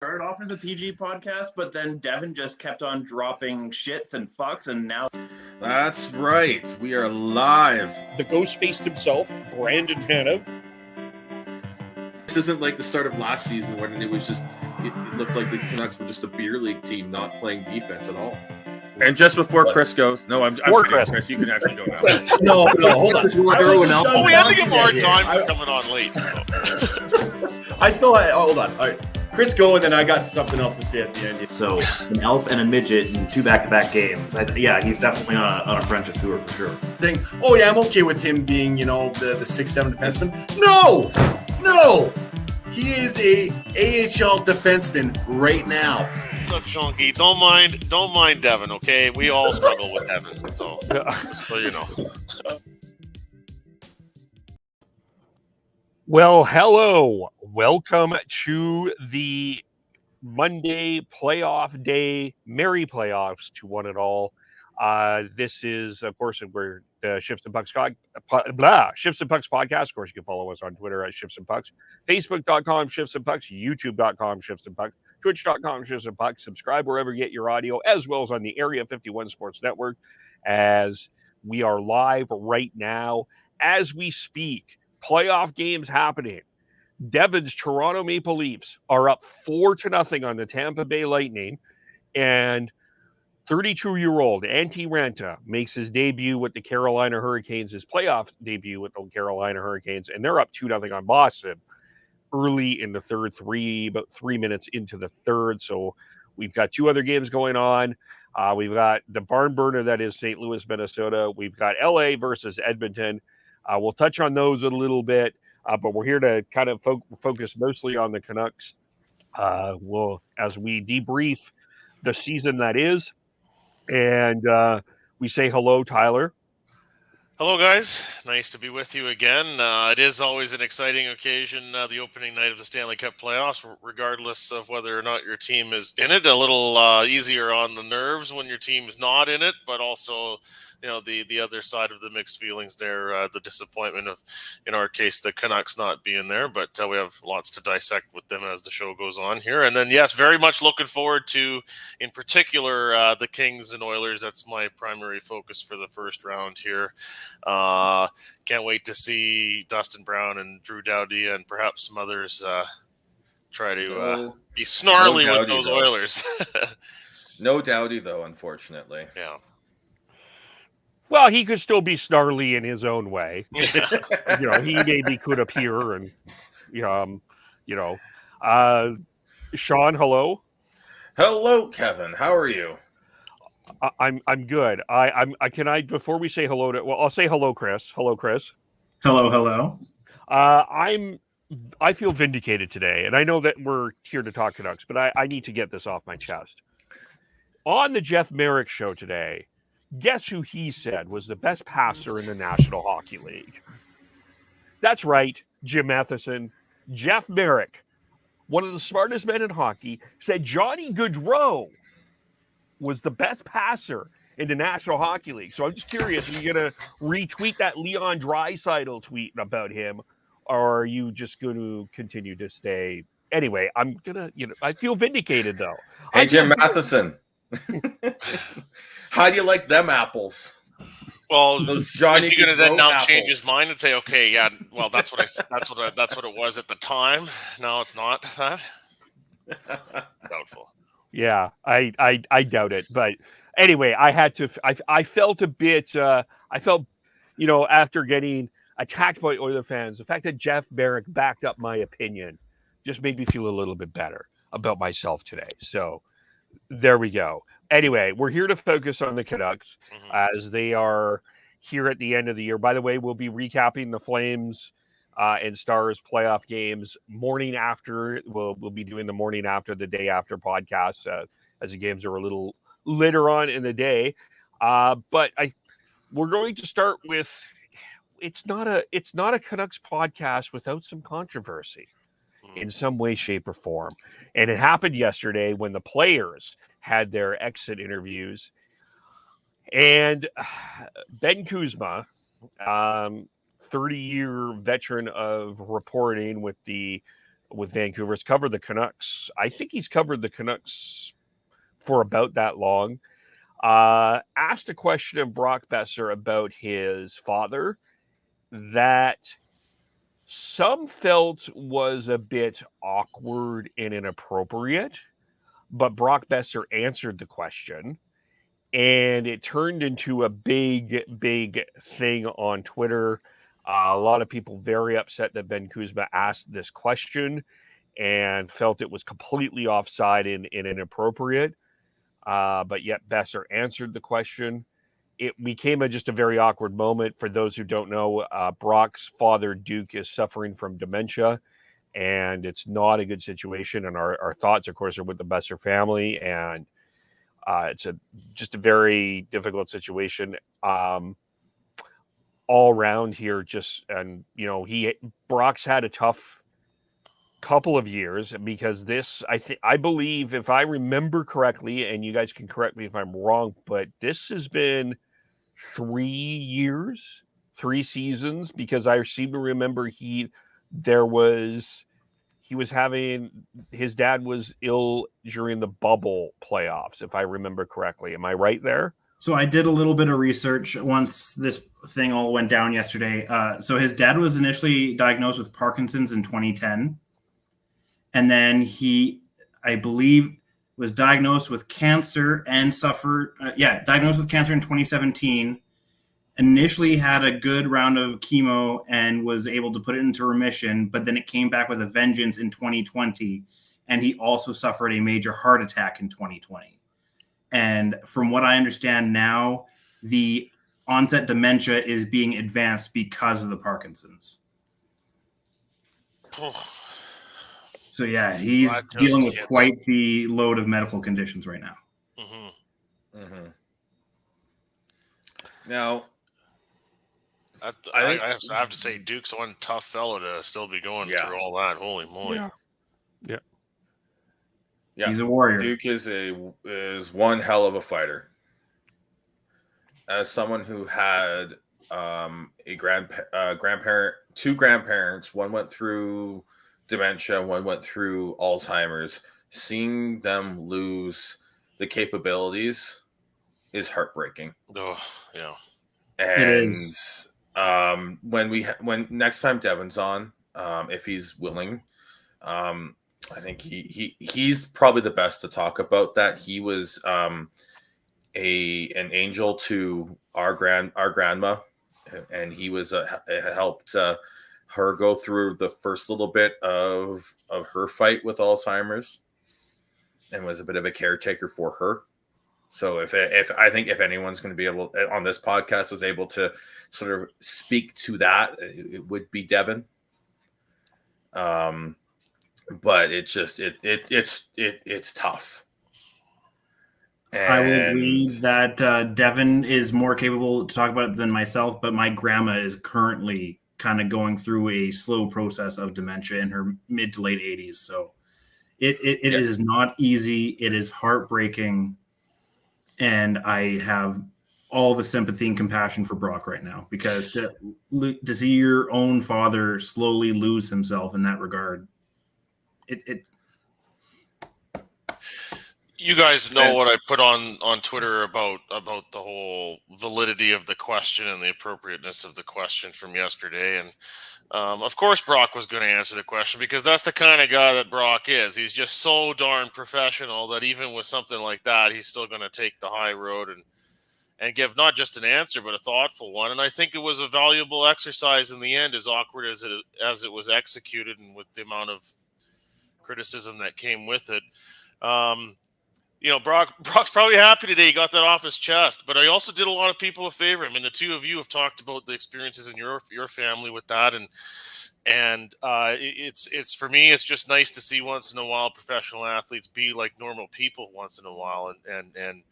started off as a PG podcast, but then Devin just kept on dropping shits and fucks, and now... That's right. We are live. The ghost faced himself, Brandon Tanev. This isn't like the start of last season when it was just, it looked like the Canucks were just a beer league team not playing defense at all. And just before Chris goes, no, I'm Chris, you can actually go now. No, hold on. We had to give more time for coming on late. So. I still had, hold on. All right. Chris, go, and then I got something else to say at the end. So, an elf and a midget in 2 back-to-back games. He's definitely on a friendship tour for sure. I'm okay with him being, the 6'7" defenseman. No! He is a AHL defenseman right now. Look, Shonky, don't mind Devin, okay? We all struggle with Devin, so you know. Well, hello. Welcome to the Monday playoff day. Merry playoffs to one and all. This is, of course, we're the Shifts and Pucks Shifts and Pucks podcast. Of course, you can follow us on Twitter at Shifts and Pucks, Facebook.com Shifts and Pucks, YouTube.com Shifts and Pucks, Twitch.com Shifts and Pucks. Subscribe wherever you get your audio, as well as on the Area 51 Sports Network, as we are live right now as we speak. Playoff games happening. Devin's Toronto Maple Leafs are up 4-0 on the Tampa Bay Lightning, and 32-year-old Antti Raanta makes his debut with the Carolina Hurricanes, his playoff debut with the Carolina Hurricanes, and they're up 2-0 on Boston early in the third, about 3 minutes into the third. So we've got 2 other games going on. We've got the barn burner that is St. Louis, Minnesota. We've got LA versus Edmonton. We'll touch on those a little bit, but we're here to kind of focus mostly on the Canucks. As we debrief the season that is, and we say hello, Tyler. Hello, guys. Nice to be with you again. It is always an exciting occasion, the opening night of the Stanley Cup playoffs, regardless of whether or not your team is in it. A little easier on the nerves when your team is not in it, but also, the other side of the mixed feelings there, the disappointment of, in our case, the Canucks not being there. But we have lots to dissect with them as the show goes on here. And then, yes, very much looking forward to, in particular, the Kings and Oilers. That's my primary focus for the first round here. Can't wait to see Dustin Brown and Drew Doughty and perhaps some others try to be snarly with those Oilers. No Doughty, though, unfortunately. Yeah. Well, he could still be snarly in his own way. He maybe could appear and, Sean, hello. Hello, Kevin. How are you? I'm good. Before we say hello I'll say hello, Chris. Hello, Chris. Hello. I feel vindicated today, and I know that we're here to talk Canucks, but I need to get this off my chest. On the Jeff Merrick show today, guess who he said was the best passer in the National Hockey League? That's right, Jim Matheson. Jeff Merrick, one of the smartest men in hockey, said Johnny Gaudreau was the best passer in the National Hockey League. So I'm just curious, are you going to retweet that Leon Draisaitl tweet about him, or are you just going to continue to stay? Anyway, I'm going to, I feel vindicated, though. Hey, Jim Matheson. How do you like them apples? Well, those Johnny is he going to then now apples. Change his mind and say, okay, yeah, well, that's what it was at the time. No, it's not that. Doubtful. Yeah, I doubt it. But anyway, I felt a bit, after getting attacked by Oilers fans, the fact that Jeff Merrick backed up my opinion just made me feel a little bit better about myself today. So there we go. Anyway, we're here to focus on the Canucks as they are here at the end of the year. By the way, we'll be recapping the Flames and Stars playoff games morning after. We'll be doing the morning after, the day after podcast as the games are a little later on in the day. But we're going to start with it's not a Canucks podcast without some controversy in some way, shape, or form. And it happened yesterday when the players had their exit interviews. And Ben Kuzma, 30-year veteran of reporting with the with Vancouver. He's covered the Canucks. I think he's covered the Canucks for about that long. Asked a question of Brock Boeser about his father that some felt was a bit awkward and inappropriate, but Brock Boeser answered the question, and it turned into a big thing on Twitter. A lot of people very upset that Ben Kuzma asked this question and felt it was completely offside and inappropriate. But yet Boeser answered the question. It became just a very awkward moment. For those who don't know, Brock's father, Duke, is suffering from dementia, and it's not a good situation. And our thoughts, of course, are with the Boeser family, and it's just a very difficult situation all around here. Brock's had a tough couple of years because I believe, if I remember correctly, and you guys can correct me if I'm wrong, but this has been 3 seasons, because I seem to remember his dad was ill during the bubble playoffs, if I remember correctly. Am I right there? So I did a little bit of research once this thing all went down yesterday. So his dad was initially diagnosed with Parkinson's in 2010. And then he, I believe, was diagnosed with cancer and diagnosed with cancer in 2017. Initially had a good round of chemo and was able to put it into remission, but then it came back with a vengeance in 2020. And he also suffered a major heart attack in 2020. And from what I understand now, the onset dementia is being advanced because of the Parkinson's. So, yeah, he's dealing with quite the load of medical conditions right now. Mm-hmm. Mm-hmm. Now, I have to say, Duke's one tough fellow to still be going through all that. Holy moly! Yeah, he's a warrior. Duke is one hell of a fighter. As someone who had two grandparents, one went through dementia, one went through Alzheimer's, seeing them lose the capabilities is heartbreaking. Oh, yeah. And it is. When next time Devin's on, if he's willing, I think he's probably the best to talk about that. He was an angel to our grandma, and he was helped her go through the first little bit of her fight with Alzheimer's, and was a bit of a caretaker for her. So if I think if anyone's going to be able on this podcast is able to sort of speak to that, it would be Devin. But it's just it's tough. And I will agree that Devin is more capable to talk about it than myself, but my grandma is currently kind of going through a slow process of dementia in her mid to late 80s. So it is not easy. It is heartbreaking. And I have all the sympathy and compassion for Brock right now, because to see your own father slowly lose himself in that regard, You guys know what I put on Twitter about the whole validity of the question and the appropriateness of the question from yesterday. And of course, Brock was going to answer the question, because that's the kind of guy that Brock is. He's just so darn professional that even with something like that, he's still going to take the high road and give not just an answer, but a thoughtful one. And I think it was a valuable exercise in the end, as awkward as it was executed and with the amount of criticism that came with it. Brock's probably happy today he got that off his chest, but I also did a lot of people a favor. I mean, the two of you have talked about the experiences in your family with that, and it's for me, it's just nice to see once in a while professional athletes be like normal people once in a while, and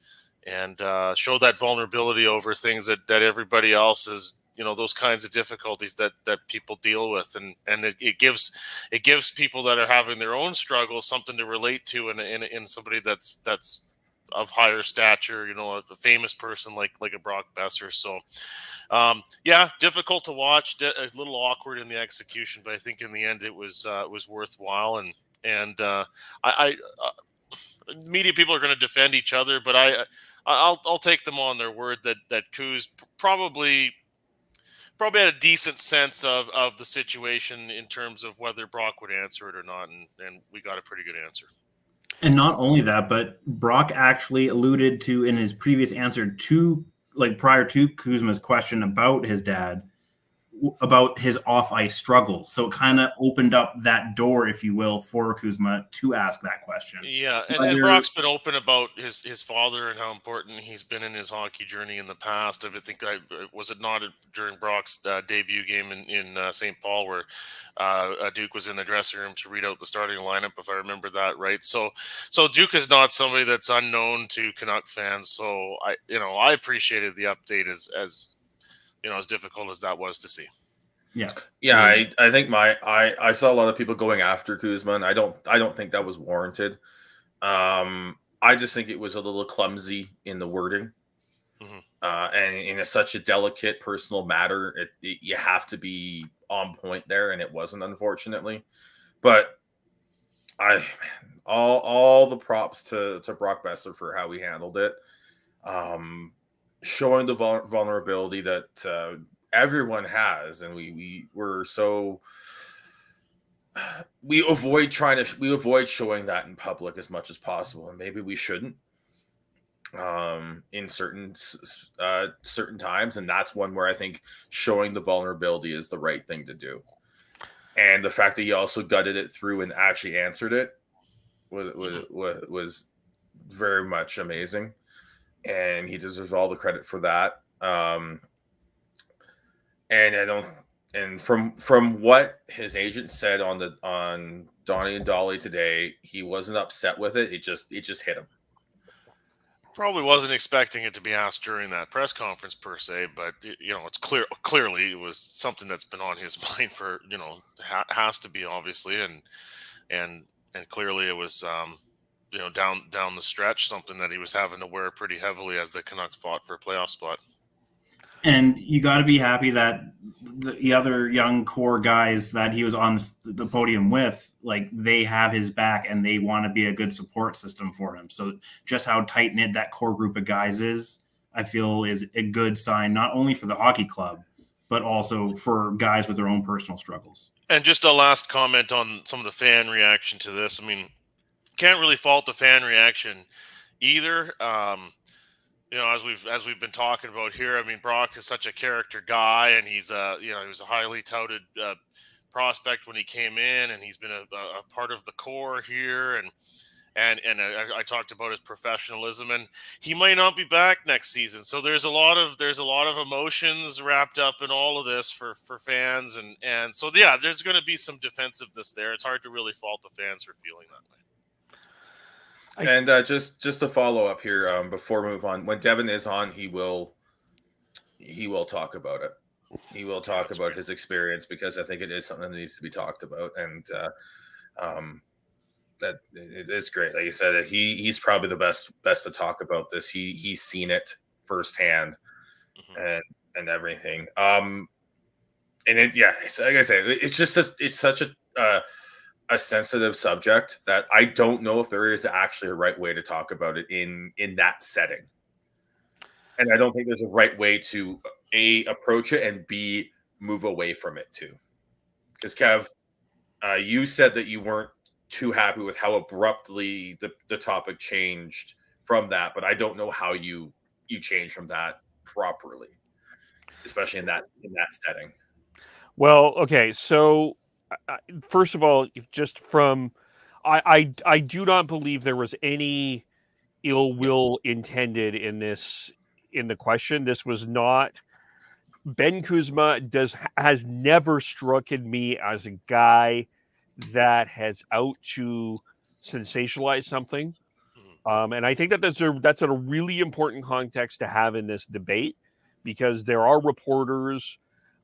show that vulnerability over things that everybody else is, those kinds of difficulties that people deal with, and it gives people that are having their own struggles something to relate to in somebody that's of higher stature, a famous person like a Brock Boeser. So, difficult to watch, a little awkward in the execution, but I think in the end it was worthwhile. And media people are going to defend each other, but I'll take them on their word that Kuz probably had a decent sense of the situation in terms of whether Brock would answer it or not, and we got a pretty good answer. And not only that, but Brock actually alluded to in his previous answer prior to Kuzma's question about his dad, about his off-ice struggles. So it kind of opened up that door, if you will, for Kuzma to ask that question. Yeah, and Brock's been open about his father and how important he's been in his hockey journey in the past. I think was it not during Brock's debut game in St. Paul where Duke was in the dressing room to read out the starting lineup, if I remember that right. So Duke is not somebody that's unknown to Canuck fans. So I appreciated the update as difficult as that was to see. Yeah. I think I saw a lot of people going after Kuzma, and I don't think that was warranted. I just think it was a little clumsy in the wording, and in such a delicate personal matter, you have to be on point there, and it wasn't, unfortunately. But all the props to Brock Boeser for how he handled it. Showing the vulnerability that everyone has, and we avoid showing that in public as much as possible, and maybe we shouldn't in certain times, and that's one where I think showing the vulnerability is the right thing to do. And the fact that he also gutted it through and actually answered it was very much amazing. And he deserves all the credit for that. And from what his agent said on Donnie and Dolly today, he wasn't upset with it. It just hit him. Probably wasn't expecting it to be asked during that press conference per se, but it's clearly it was something that's been on his mind for has to be, obviously, and clearly it was down the stretch, something that he was having to wear pretty heavily as the Canucks fought for a playoff spot. And you got to be happy that the other young core guys that he was on the podium with, like, they have his back and they want to be a good support system for him. So just how tight-knit that core group of guys is, I feel, is a good sign, not only for the hockey club, but also for guys with their own personal struggles. And just a last comment on some of the fan reaction to this. I mean, can't really fault the fan reaction either. As we've been talking about here, I mean, Brock is such a character guy, and he's he was a highly touted prospect when he came in, and he's been a part of the core here, and I talked about his professionalism, and he might not be back next season. So there's a lot of emotions wrapped up in all of this for fans, and so there's going to be some defensiveness there. It's hard to really fault the fans for feeling that way. And just to follow up here, before we move on, when Devin is on, he will talk about it. He will talk about his experience, because I think it is something that needs to be talked about, and that it is great. Like you said, he's probably the best to talk about this. He's seen it firsthand, and everything. And like I said, it's such a sensitive subject that I don't know if there is actually a right way to talk about it in that setting. And I don't think there's a right way to A, approach it, and B, move away from it too. Because Kev, you said that you weren't too happy with how abruptly the topic changed from that, but I don't know how you changed from that properly, especially in that setting. Well, okay, so first of all, just from I do not believe there was any ill will intended in the question. This was not Ben Kuzma has never struck me as a guy that has out to sensationalize something. And I think that's a really important context to have in this debate, because there are reporters,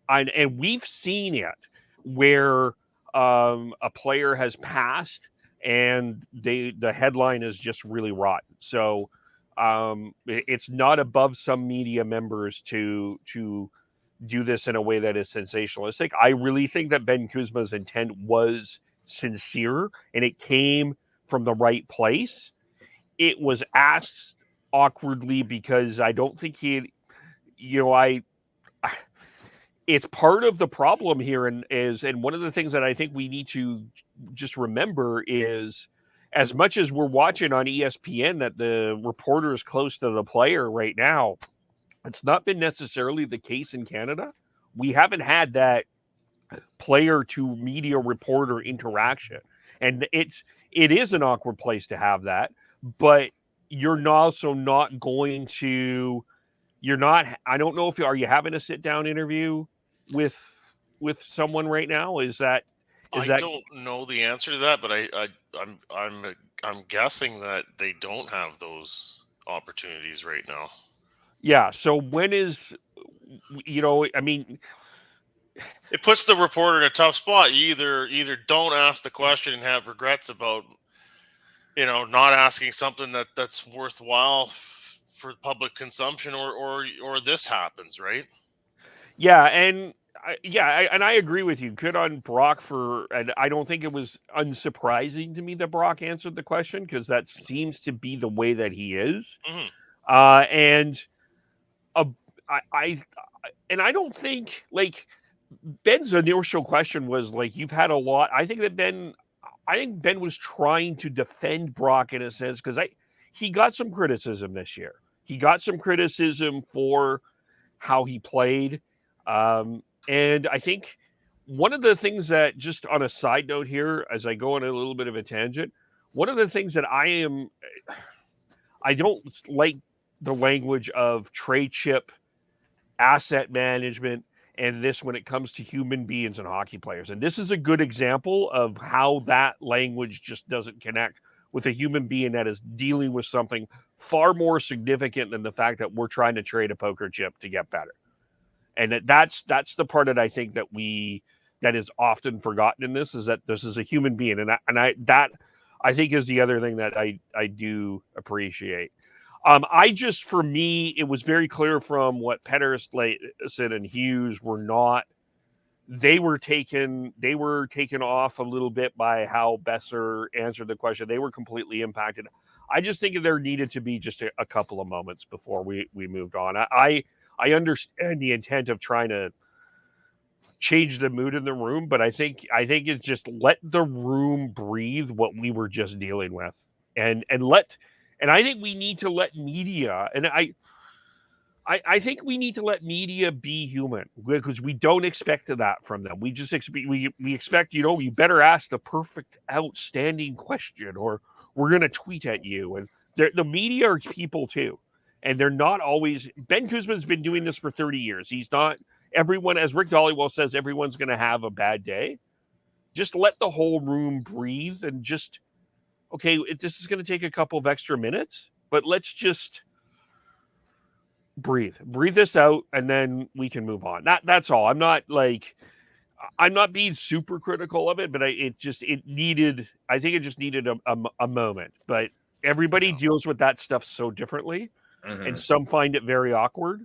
and we've seen it, where a player has passed and the headline is just really rotten. So It's not above some media members to do this in a way that is sensationalistic. I really think that Ben Kuzma's intent was sincere and it came from the right place. It was asked awkwardly because I don't think he, it's part of the problem here, and one of the things that I think we need to just remember is, as much as we're watching on ESPN that the reporter is close to the player right now, it's not been necessarily the case in Canada. We haven't had that player to media reporter interaction, and it is an awkward place to have that. But you're also not going to. You're not. I don't know if are you having a sit down interview with someone right now? Is that? I don't know the answer to that, but I'm guessing that they don't have those opportunities right now. Yeah. So when is, I mean, it puts the reporter in a tough spot. You either don't ask the question and have regrets about, not asking something that's worthwhile for public consumption, or this happens, right? Yeah, and I agree with you. Good on Brock and I don't think it was unsurprising to me that Brock answered the question, because that seems to be the way that he is. Mm-hmm. I don't think, like, Ben's initial question was like, you've had a lot. I think Ben was trying to defend Brock in a sense, because he got some criticism this year. He got some criticism for how he played. And I think one of the things that, just on a side note here, as I go on a little bit of a tangent, one of the things that I don't like the language of trade chip, asset management, and this when it comes to human beings and hockey players. And this is a good example of how that language just doesn't connect with a human being that is dealing with something far more significant than the fact that we're trying to trade a poker chip to get better. And that's the part that I think that is often forgotten in this, is that this is a human being. And I think is the other thing that I do appreciate. For me, it was very clear from what Pettersson and Hughes were not. They were taken off a little bit by how Boeser answered the question. They were completely impacted. I just think there needed to be just a couple of moments before we moved on. I understand the intent of trying to change the mood in the room, but I think it's just let the room breathe what we were just dealing with, and I think we need to let media, and I think we need to let media be human, because we don't expect that from them. We just expect, you better ask the perfect, outstanding question, or we're going to tweet at you. And the media are people too. And they're not always. Ben Kuzma's been doing this for 30 years. He's not everyone, as Rick Dollywell says, everyone's going to have a bad day. Just let the whole room breathe, and just, okay, this is going to take a couple of extra minutes, but let's just breathe this out, and then we can move on. That's all. I'm not being super critical of it, but I think it just needed a moment. But everybody deals with that stuff so differently. Mm-hmm. And some find it very awkward.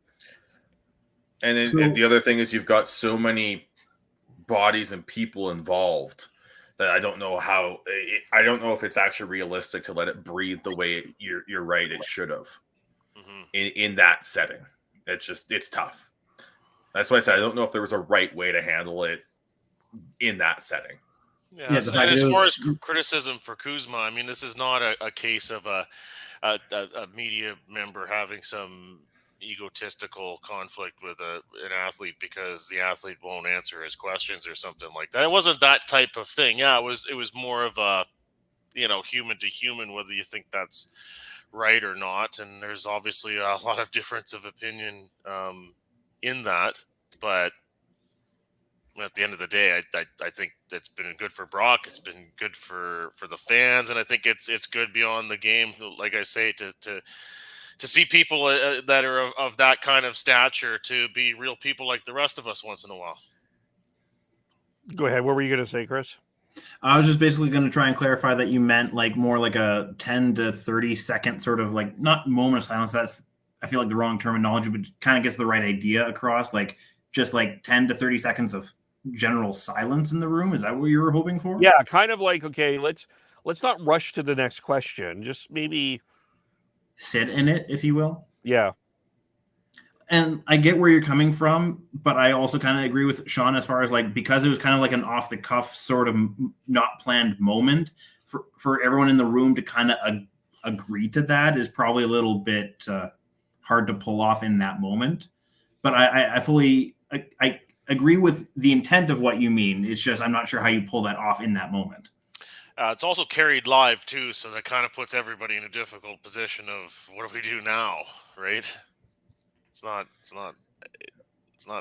And then the other thing is, you've got so many bodies and people involved that I don't know if it's actually realistic to let it breathe the way you're right, it should have. Mm-hmm. In that setting. It's tough. That's why I said I don't know if there was a right way to handle it in that setting. Yeah, and as far as criticism for Kuzma, I mean, this is not a case of a media member having some egotistical conflict with an athlete because the athlete won't answer his questions or something like that. It wasn't that type of thing. Yeah, it was more of a, human to human, whether you think that's right or not. And there's obviously a lot of difference of opinion in that. But at the end of the day, I think it's been good for Brock. It's been good for the fans, and I think it's good beyond the game. Like I say, to see people that are of that kind of stature to be real people like the rest of us once in a while. Go ahead. What were you going to say, Chris? I was just basically going to try and clarify that you meant like more like a 10 to 30 second sort of like, not moment of silence. That's, I feel like, the wrong terminology, but kind of gets the right idea across. Like just like 10 to 30 seconds of general silence in the room. Is that what you were hoping for? Yeah, kind of like, okay, let's not rush to the next question. Just maybe sit in it, if you will. Yeah. And I get where you're coming from, but I also kind of agree with Sean as far as like, because it was kind of like an off the cuff sort of not planned moment for everyone in the room to kind of agree to that is probably a little bit hard to pull off in that moment. But I fully agree with the intent of what you mean. It's just, I'm not sure how you pull that off in that moment. It's also carried live too, so that kind of puts everybody in a difficult position of what do we do now, right? It's not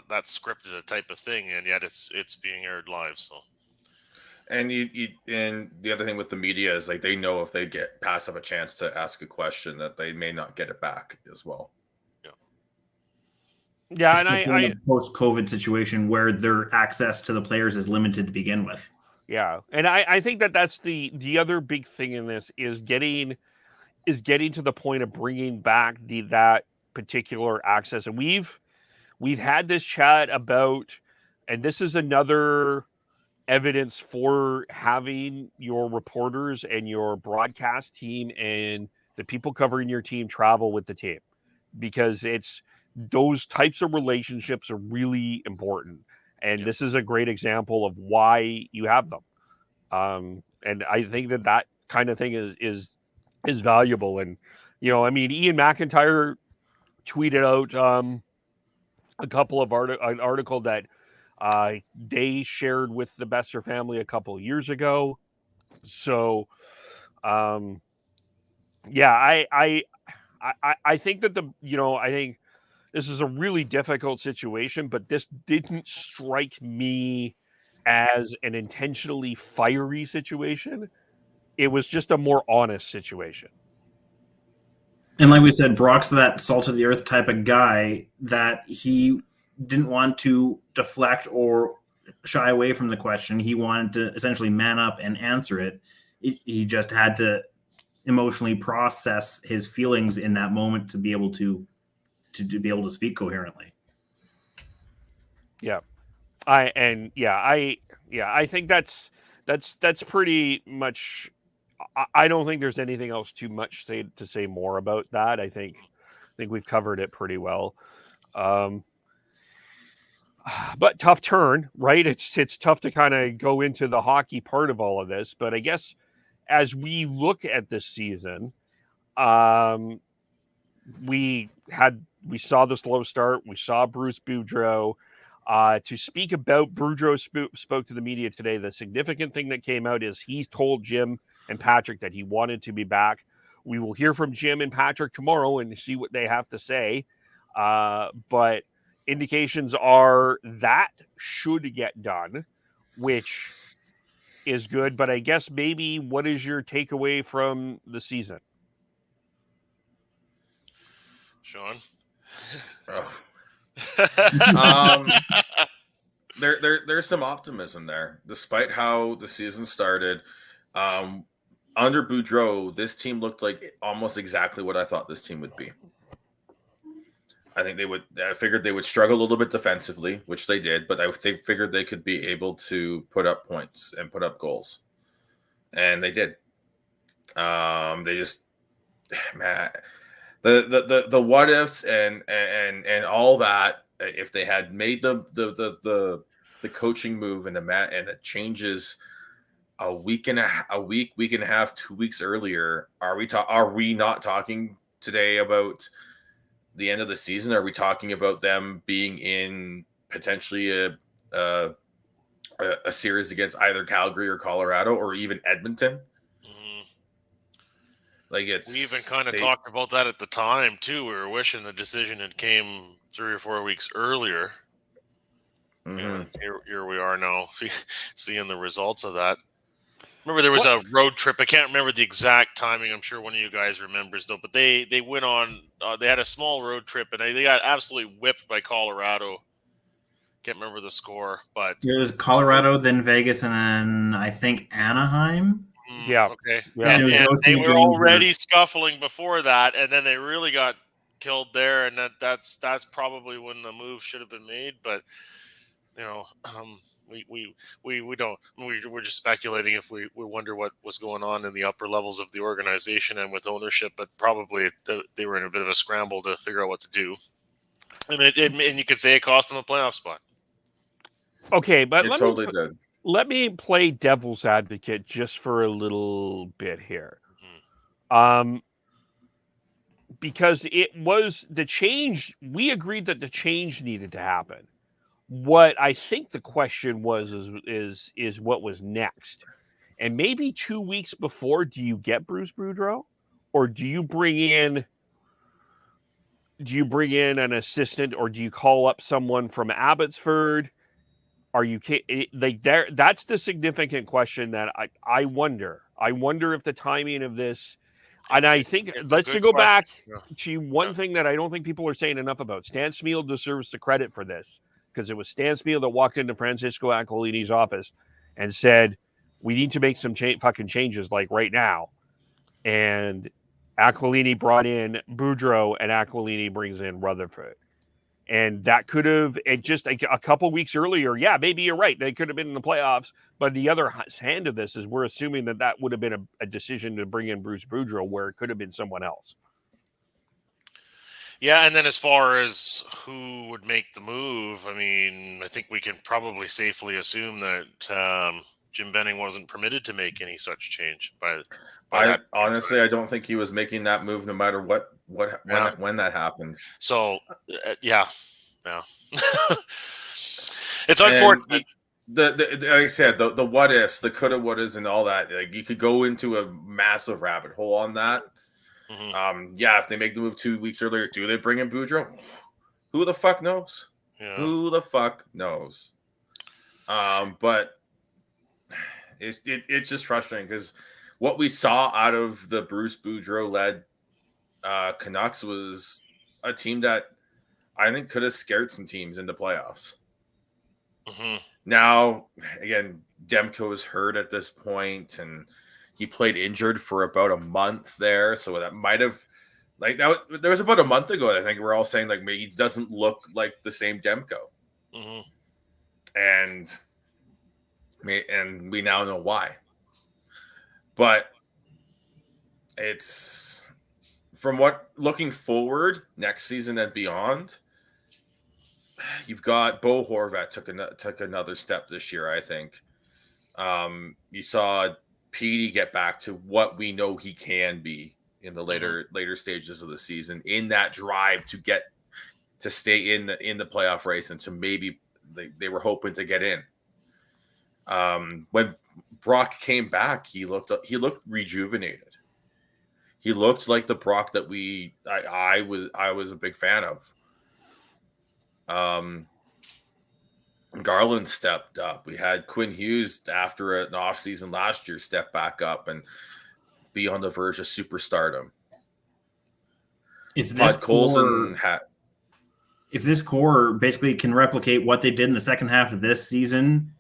that scripted a type of thing, and yet it's being aired live. So, and and the other thing with the media is like they know if they pass up a chance to ask a question that they may not get it back as well. Yeah, especially in a post-COVID situation where their access to the players is limited to begin with. Yeah, and I think that's the other big thing in this is getting to the point of bringing back that particular access. And we've had this chat about, and this is another evidence for having your reporters and your broadcast team and the people covering your team travel with the team, because it's those types of relationships are really important. And this is a great example of why you have them. And I think that kind of thing is valuable. And, I mean, Ian McIntyre tweeted out a couple of an article that they shared with the Boeser family a couple of years ago. So, yeah, I think that I think this is a really difficult situation, but this didn't strike me as an intentionally fiery situation. It was just a more honest situation. And like we said, Brock's that salt of the earth type of guy that he didn't want to deflect or shy away from the question. He wanted to essentially man up and answer it. He just had to emotionally process his feelings in that moment to be able to speak coherently. Yeah. I think that's pretty much. I don't think there's anything else too much to say more about that. I think we've covered it pretty well. But tough turn, right? It's tough to kind of go into the hockey part of all of this. But I guess as we look at this season, we saw the slow start. We saw Bruce Boudreau. To speak about Boudreau spoke to the media today. The significant thing that came out is he's told Jim and Patrick that he wanted to be back. We will hear from Jim and Patrick tomorrow and see what they have to say. But indications are that should get done, which is good. But I guess maybe what is your takeaway from the season? Sean? There's some optimism there, despite how the season started. Under Boudreau, this team looked like almost exactly what I thought this team would be. I figured they would struggle a little bit defensively, which they did, but they figured they could be able to put up points and put up goals, and they did. They just, man, the what ifs and all that. If they had made the coaching move and the changes a week and a half, 2 weeks earlier, are we not talking today about the end of the season? Are we talking about them being in potentially a series against either Calgary or Colorado or even Edmonton? Like we even kind of talked about that at the time too. We were wishing the decision had came 3 or 4 weeks earlier. And here we are now, seeing the results of that. Remember, there was a road trip. I can't remember the exact timing. I'm sure one of you guys remembers though. But they went on. They had a small road trip, and they got absolutely whipped by Colorado Can't remember the score, but It was Colorado, then Vegas, and then I think Anaheim. Yeah. Okay. Yeah. And those they two were games already scuffling before that, and then they really got killed there, and that's probably when the move should have been made. But we don't. We're just speculating if we wonder what was going on in the upper levels of the organization and with ownership. But probably they were in a bit of a scramble to figure out what to do, and and you could say it cost them a playoff spot. Okay, but It totally did. Let me play devil's advocate just for a little bit here. Because it was the change, we agreed that the change needed to happen. What I think the question was is what was next. And maybe 2 weeks before, do you get Bruce Boudreau? Or do you bring in an assistant, or do you call up someone from Abbotsford? Are you like there? That's the significant question that I wonder. I wonder if the timing of this, and I think let's go back to one thing that I don't think people are saying enough about. Stan Smeel deserves the credit for this, because it was Stan Smeel that walked into Francisco Aquilini's office and said, "We need to make some fucking changes like right now." And Aquilini brought in Boudreau, and Aquilini brings in Rutherford. And that could have, just a couple weeks earlier, yeah, maybe you're right. They could have been in the playoffs. But the other hand of this is we're assuming that would have been a decision to bring in Bruce Boudreau, where it could have been someone else. Yeah, and then as far as who would make the move, I mean, I think we can probably safely assume that Jim Benning wasn't permitted to make any such change. I honestly don't think he was making that move, no matter when that happened. So, yeah. It's unfortunate. Like I said, the what ifs, the coulda, wouldas, and all that. Like, you could go into a massive rabbit hole on that. Mm-hmm. If they make the move 2 weeks earlier, do they bring in Boudreau? Who the fuck knows? Yeah. Who the fuck knows? But it's just frustrating, because what we saw out of the Bruce Boudreau-led Canucks was a team that I think could have scared some teams in the playoffs. Mm-hmm. Now, again, Demko is hurt at this point, and he played injured for about a month there, so that might have, like, that there was about a month ago, I think we're all saying, like, maybe he doesn't look like the same Demko. Mm-hmm. And we now know why. But it's, from what, looking forward next season and beyond, you've got Beau Horvath took another step this year, I think. You saw Petey get back to what we know he can be in the later stages of the season, in that drive to stay in the playoff race, and to maybe they were hoping to get in. When Brock came back, he looked rejuvenated. He looked like the Brock that I was a big fan of. Garland stepped up. We had Quinn Hughes, after an offseason last year, step back up and be on the verge of superstardom. If this core basically can replicate what they did in the second half of this season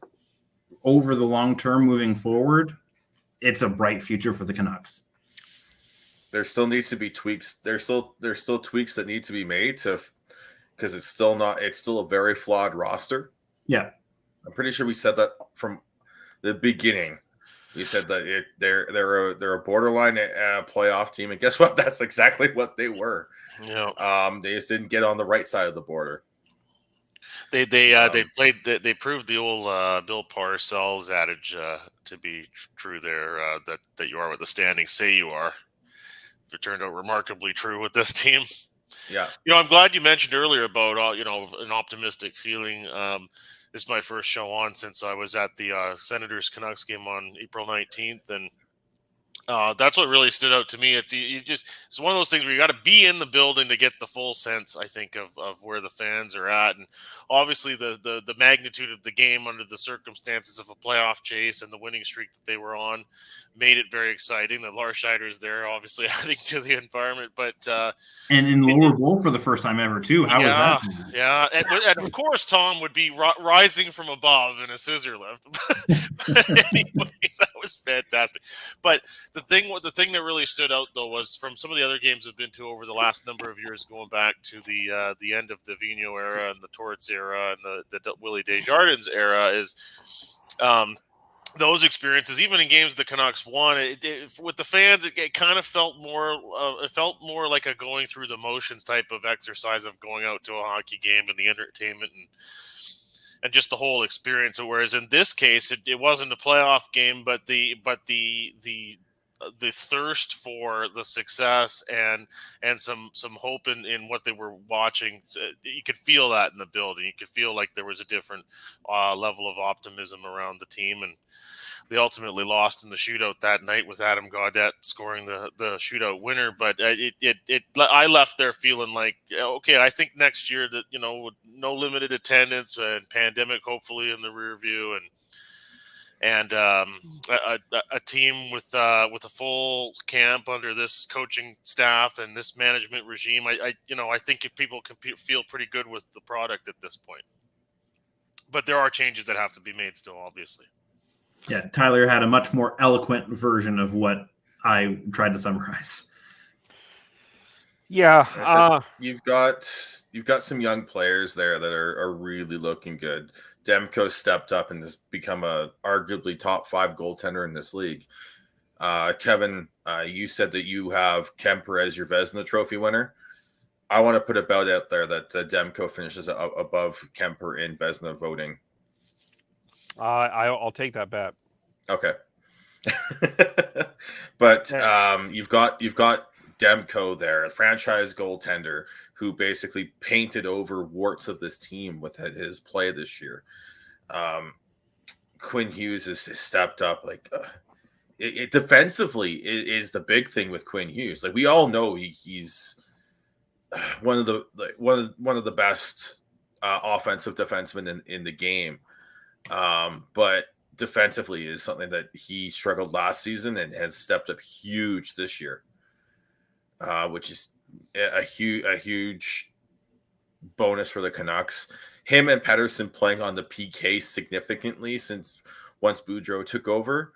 over the long term moving forward, it's a bright future for the Canucks. There still needs to be tweaks. There's still tweaks that need to be made because it's still a very flawed roster. Yeah. I'm pretty sure we said that from the beginning. We said that they're a borderline playoff team, and guess what? That's exactly what they were. Yeah. They just didn't get on the right side of the border. They proved the old Bill Parcells adage to be true there, that you are what the standings say you are. It turned out remarkably true with this team. Yeah. I'm glad you mentioned earlier about an optimistic feeling. This is my first show on since I was at the Senators Canucks game on April 19th, and That's what really stood out to me. It's one of those things where you got to be in the building to get the full sense, I think, of where the fans are at. And obviously the magnitude of the game under the circumstances of a playoff chase and the winning streak that they were on made it very exciting. The Lars Scheider's there, obviously adding to the environment. But and in lower bowl for the first time ever, too. How was that? Yeah, and of course, Tom would be rising from above in a scissor lift. But anyways, that was fantastic. But the thing that really stood out, though, was from some of the other games I've been to over the last number of years, going back to the end of the Vigneault era and the Torts era and the Willie Desjardins era, is those experiences. Even in games the Canucks won, with the fans, it kind of felt more. It felt more like a going through the motions type of exercise of going out to a hockey game and the entertainment and just the whole experience. Whereas in this case, it wasn't a playoff game, but the thirst for the success and some hope in what they were watching, you could feel that in the building. You could feel like there was a different level of optimism around the team, and they ultimately lost in the shootout that night with Adam Gaudette scoring the shootout winner. But I left there feeling like, okay, I think next year that, with no limited attendance and pandemic hopefully in the rear view, and a team with a full camp under this coaching staff and this management regime, I think people can feel pretty good with the product at this point. But there are changes that have to be made still, obviously. Yeah, Tyler had a much more eloquent version of what I tried to summarize. Yeah, you've got some young players there that are really looking good. Demko stepped up and has become a arguably top 5 goaltender in this league. Kevin, you said that you have Kemper as your Vezina Trophy winner. I want to put a bet out there that Demko finishes above Kemper in Vezina voting. I'll take that bet. Okay. But you've got Demko there, a franchise goaltender who basically painted over warts of this team with his play this year. Quinn Hughes has stepped up. Defensively is the big thing with Quinn Hughes. Like, we all know he's one of the best offensive defensemen in the game. But defensively is something that he struggled last season and has stepped up huge this year, which is a huge bonus for the Canucks. Him and Pettersson playing on the PK significantly since once Boudreau took over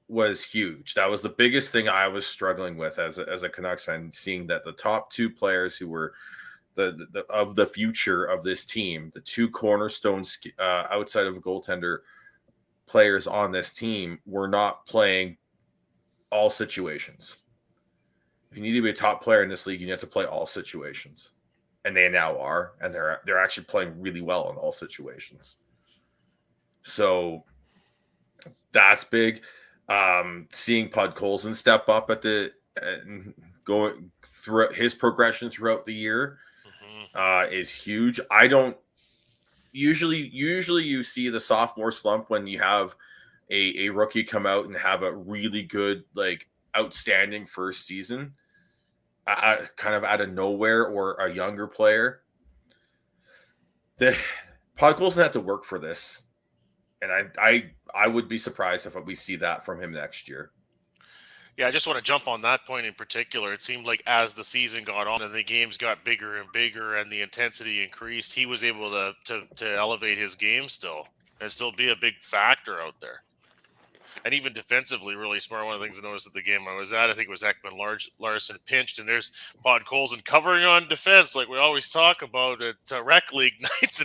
was huge. That was the biggest thing I was struggling with as a Canucks fan, seeing that the top 2 players who were the future of this team, the 2 cornerstones outside of a goaltender players on this team, were not playing all situations. If you need to be a top player in this league, you need to play all situations, and they now are, and they're actually playing really well in all situations. So that's big. Seeing Podkolzin step up going through his progression throughout the year is huge. I don't usually you see the sophomore slump when you have a rookie come out and have a really good, outstanding first season, kind of out of nowhere, or a younger player. The Podkolzin had to work for this, and I would be surprised if we see that from him next year. Yeah, I just want to jump on that point in particular. It seemed like as the season got on and the games got bigger and bigger and the intensity increased, he was able to elevate his game still and still be a big factor out there. And even defensively, really smart. One of the things I noticed at the game I was at, I think it was Ekman Larson pinched, and there's Podkolzin covering on defense like we always talk about at rec league nights.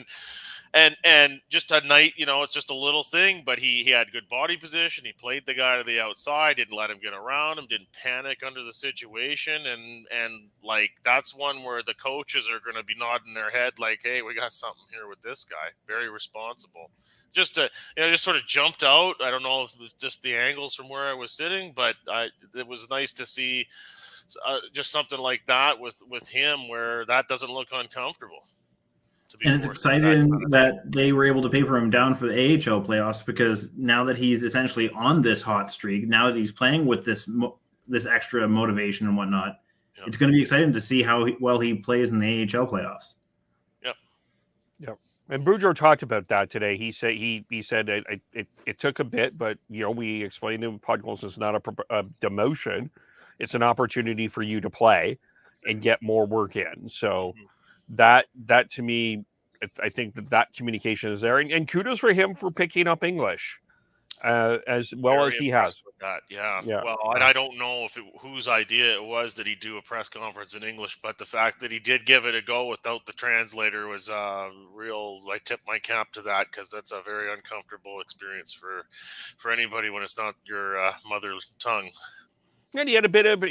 And just a night, it's just a little thing, but he had good body position. He played the guy to the outside, didn't let him get around him, didn't panic under the situation. And that's one where the coaches are going to be nodding their head like, hey, we got something here with this guy. Very responsible. Just sort of jumped out. I don't know if it was just the angles from where I was sitting, but it was nice to see just something like that with him, where that doesn't look uncomfortable. And it's exciting that they were able to paper him down for the AHL playoffs, because now that he's essentially on this hot streak, now that he's playing with this this extra motivation and whatnot. Yep. It's going to be exciting to see how well he plays in the AHL playoffs. Yep. And Bouchard talked about that today. He said he said it took a bit, but we explained to him Podgoals is not a demotion; it's an opportunity for you to play and get more work in. So that to me, I think that communication is there, and kudos for him for picking up English as well Very as he has. with that. Yeah. Yeah. Well, and I don't know whose idea it was that he do a press conference in English, but the fact that he did give it a go without the translator was real. I tip my cap to that, because that's a very uncomfortable experience for anybody when it's not your mother tongue. And he had a bit of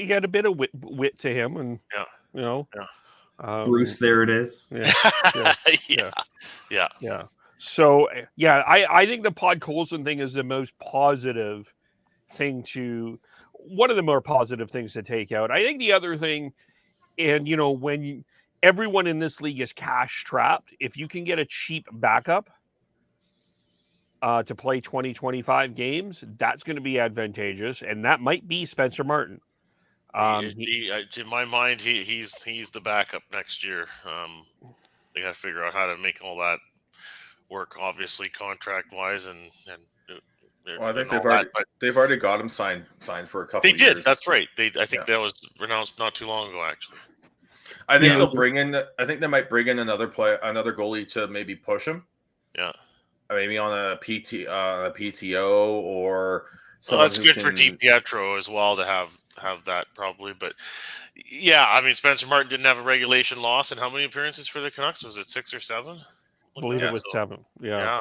wit to him, and Bruce, there it is. Yeah. So I think the Pod Colson thing is the most positive thing one of the more positive things to take out. I think the other thing, and when everyone in this league is cash trapped, if you can get a cheap backup to play 20-25 games, that's going to be advantageous, and that might be Spencer Martin. In my mind, he's the backup next year. They got to figure out how to make all that work, obviously contract wise, and I think they've already got him signed for a couple. They of did. years. That's right. I think that was announced not too long ago, actually. I think they'll bring in. I think they might bring in another goalie to maybe push him. Yeah, maybe on a PTO or. Well, that's good for DiPietro as well to have that probably, but yeah, I mean Spencer Martin didn't have a regulation loss, and how many appearances for the Canucks? Was it 6 or 7? I believe it was 7. Yeah.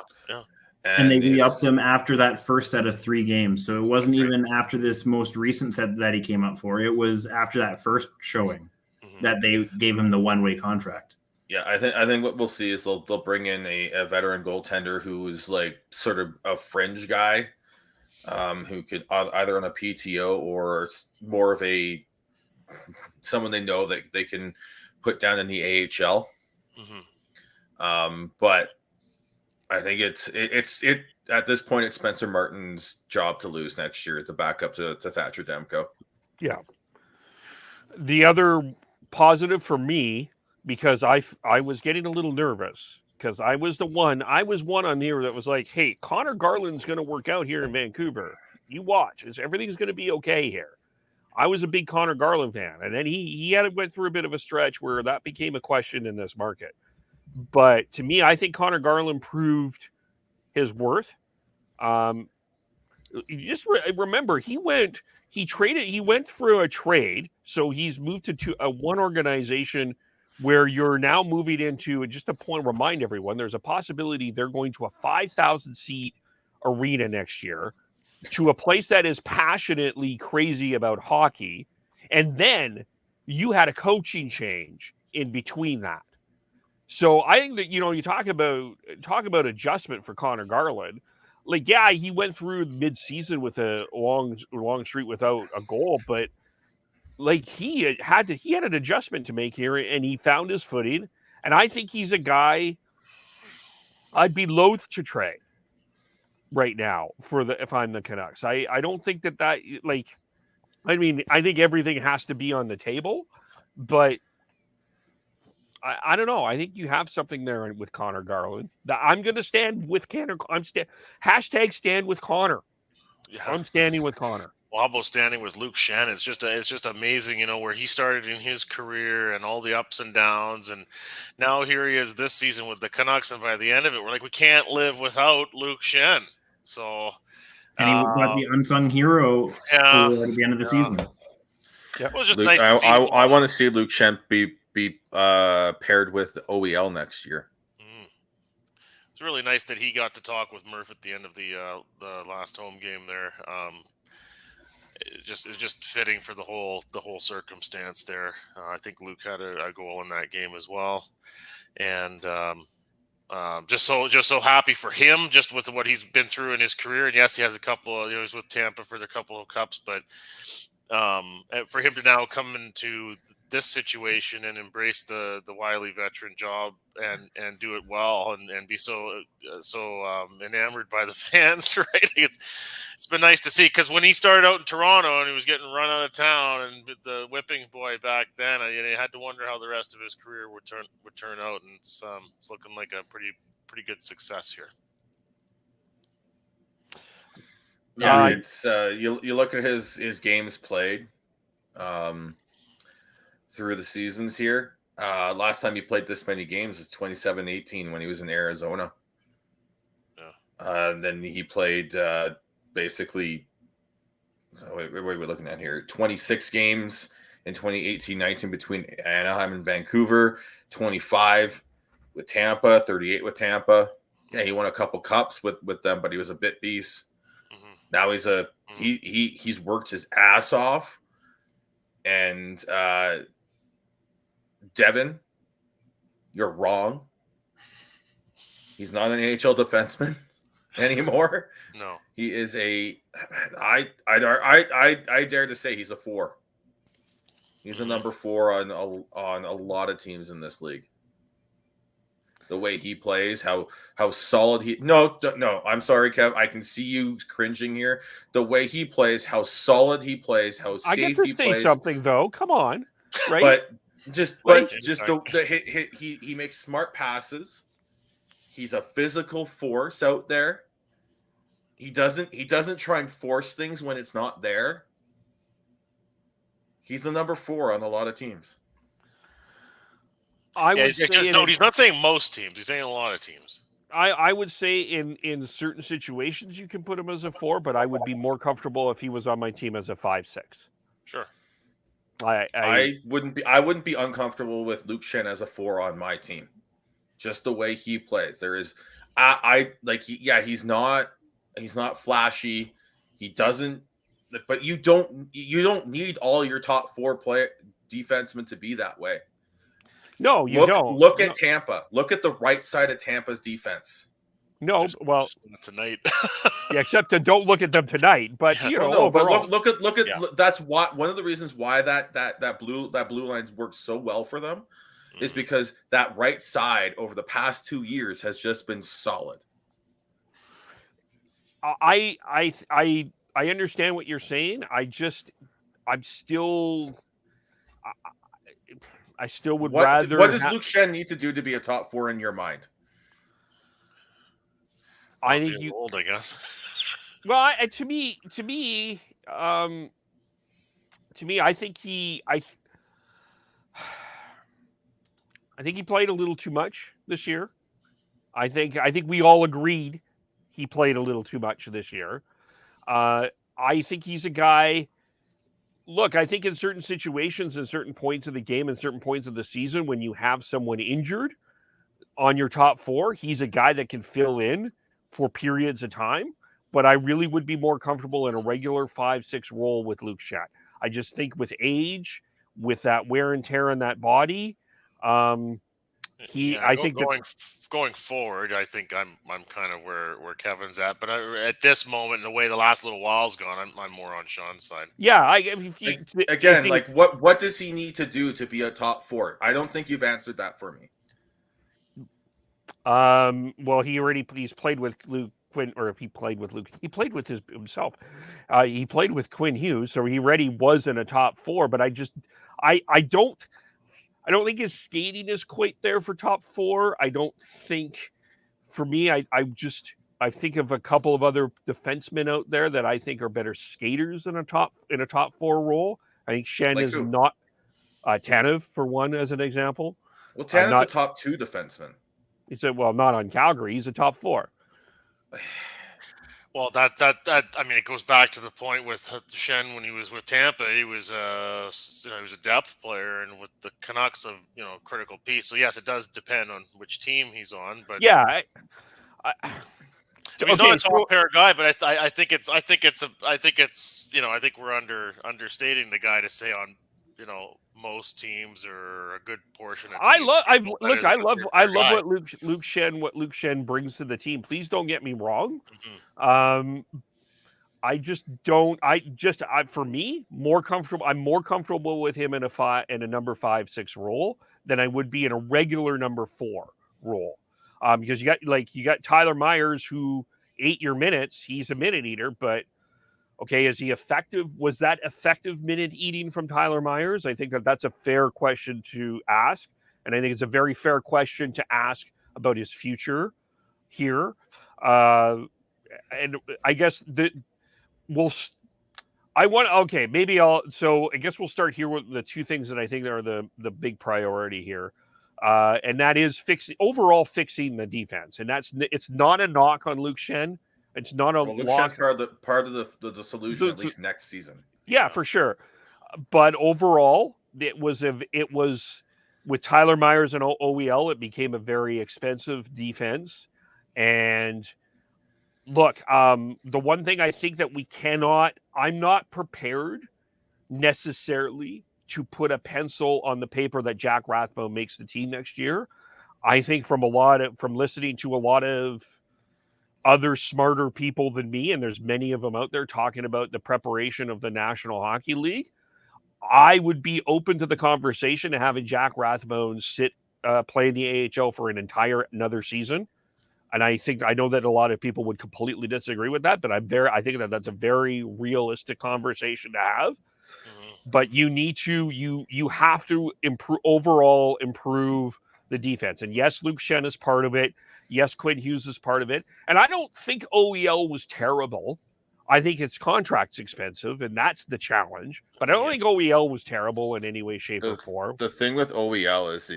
And they re-upped him after that first set of 3 games. So it wasn't even after this most recent set that he came up for. It was after that first showing that they gave him the one-way contract. Yeah, I think what we'll see is they'll bring in a veteran goaltender who is like sort of a fringe guy, who could either on a PTO or more of someone they know that they can put down in the AHL. But I think it's at this point it's Spencer Martin's job to lose next year, the backup to Thatcher Demko. Yeah. The other positive for me, because I was getting a little nervous, because I was one on here that was like, hey, Connor Garland's going to work out here in Vancouver. You watch, everything's going to be okay here. I was a big Connor Garland fan, and then he went through a bit of a stretch where that became a question in this market. But to me, I think Connor Garland proved his worth. You just remember he went through a trade, so he's moved to a one organization where you're now moving into, just to remind everyone, there's a possibility they're going to a 5,000 seat arena next year, to a place that is passionately crazy about hockey, and then you had a coaching change in between that. So I think that, you talk about adjustment for Connor Garland. Like, yeah, he went through mid-season with a long streak without a goal, but like he had an adjustment to make here, and he found his footing. And I think he's a guy I'd be loath to trade right now if I'm the Canucks. I don't think that like, I mean, I think everything has to be on the table, but I don't know. I think you have something there with Connor Garland. I'm going to stand with Connor. Hashtag stand with Connor. Yeah. I'm standing with Connor. Wabo standing with Luke Shen. It's just amazing, where he started in his career and all the ups and downs, and now here he is this season with the Canucks, and by the end of it, we're like, we can't live without Luke Shen. So, and he got the unsung hero award at the end of the season. Yeah, it was just Luke, nice to see. I want to see Luke Shen be paired with OEL next year. It's really nice that he got to talk with Murph at the end of the last home game there. It's just fitting for the whole circumstance there. I think Luke had a goal in that game as well, and just so happy for him, just with what he's been through in his career. And yes, he has a couple of, he was with Tampa for the couple of cups, but for him to now come into this situation and embrace the Wiley veteran job and do it well and be so enamored by the fans, right? It's been nice to see, because when he started out in Toronto and he was getting run out of town and the whipping boy back then, I had to wonder how the rest of his career would turn out, and it's looking like a pretty good success here. Yeah, it's you look at his games played through the seasons here. Last time he played this many games is 2017-18 when he was in Arizona. Yeah. Then he played basically. So what are we looking at here? 26 games in 2018-19 between Anaheim and Vancouver. 25 with Tampa. 38 with Tampa. Yeah, he won a couple cups with them, but he was a bit beast. Now he's worked his ass off, and Devin, you're wrong. He's not an AHL defenseman anymore. No, he is I dare to say he's a 4. He's a number 4 on a lot of teams in this league. The way he plays, how solid he. No, I'm sorry, Kev. I can see you cringing here. The way he plays, how solid he plays, how safe he plays. I get to say something though. Come on, right? But he makes smart passes. He's a physical force out there. He doesn't try and force things when it's not there. He's the number 4 on a lot of teams. He's not saying most teams. He's saying a lot of teams. I would say in certain situations you can put him as a 4, but I would be more comfortable if he was on my team as a 5-6. Sure. I wouldn't be uncomfortable with Luke Schenn as a 4 on my team. Just the way he plays. There is he's not flashy. He doesn't, but you don't need all your top 4 defensemen to be that way. No, you don't. Look at Tampa. Look at the right side of Tampa's defense. No, well, tonight. Yeah, except to don't look at them tonight. But overall. But look at that's one of the reasons why that blue lines worked so well for them is because that right side over the past 2 years has just been solid. I understand what you're saying. I still would rather. What does Luke Schenn need to do to be a top 4 in your mind? I think old, I guess. Well, to me, I think he played a little too much this year. I think we all agreed he played a little too much this year. I think he's a guy. Look, I think in certain situations, in certain points of the game, and certain points of the season, when you have someone injured on your top 4, he's a guy that can fill in for periods of time. But I really would be more comfortable in a regular 5-6 role with Luke Schenn. I just think with age, with that wear and tear on that body, going forward, I think I'm kind of where Kevin's at. But at this moment, the way the last little while's gone, I'm more on Sean's side. Yeah, what does he need to do to be a top 4? I don't think you've answered that for me. Well, he's played with Luke Quinn, or if he played with Luke, he played with himself. He played with Quinn Hughes, so he already was in a top 4. But I don't think his skating is quite there for top 4. I don't think, for me, I think of a couple of other defensemen out there that I think are better skaters in a top 4 role. I think Schenn is not Tanev, for one, as an example. Well, Tanev's a top 2 defenseman. He said, well, not on Calgary. He's a top 4. Well, that it goes back to the point with Schenn when he was with Tampa. He was a depth player, and with the Canucks, a critical piece. So yes, it does depend on which team he's on. But yeah, he's not a top pair guy. But I think we're understating the guy to say on most teams or a good portion of teams. I love what Luke Schenn brings to the team. Please don't get me wrong. For me, more comfortable. I'm more comfortable with him in a number 5-6 role than I would be in a regular number 4 role. Because you got Tyler Myers, who ate your minutes. He's a minute eater, but okay, is he effective? Was that effective minute eating from Tyler Myers? I think that's a fair question to ask, and I think it's a very fair question to ask about his future here. And I guess so I guess we'll start here with the two things that I think are the big priority here. And that is fixing the defense. And it's not a knock on Luke Schenn. It's not a Luke Schenn's part of the solution at least next season. Yeah, for sure. But overall, it was with Tyler Myers and OEL, it became a very expensive defense. And look, the one thing I think that I'm not prepared necessarily to put a pencil on the paper that Jack Rathbone makes the team next year. I think from listening to a lot of other smarter people than me, and there's many of them out there talking about the preparation of the National Hockey League, I would be open to the conversation to having Jack Rathbone play in the AHL for another season. And I know that a lot of people would completely disagree with that, but I think that that's a very realistic conversation to have. Mm-hmm. But you have to improve the defense. And yes, Luke Schenn is part of it. Yes, Quinn Hughes is part of it. And I don't think OEL was terrible. I think his contract's expensive, and that's the challenge. But I don't think OEL was terrible in any way, shape, or form. The thing with OEL is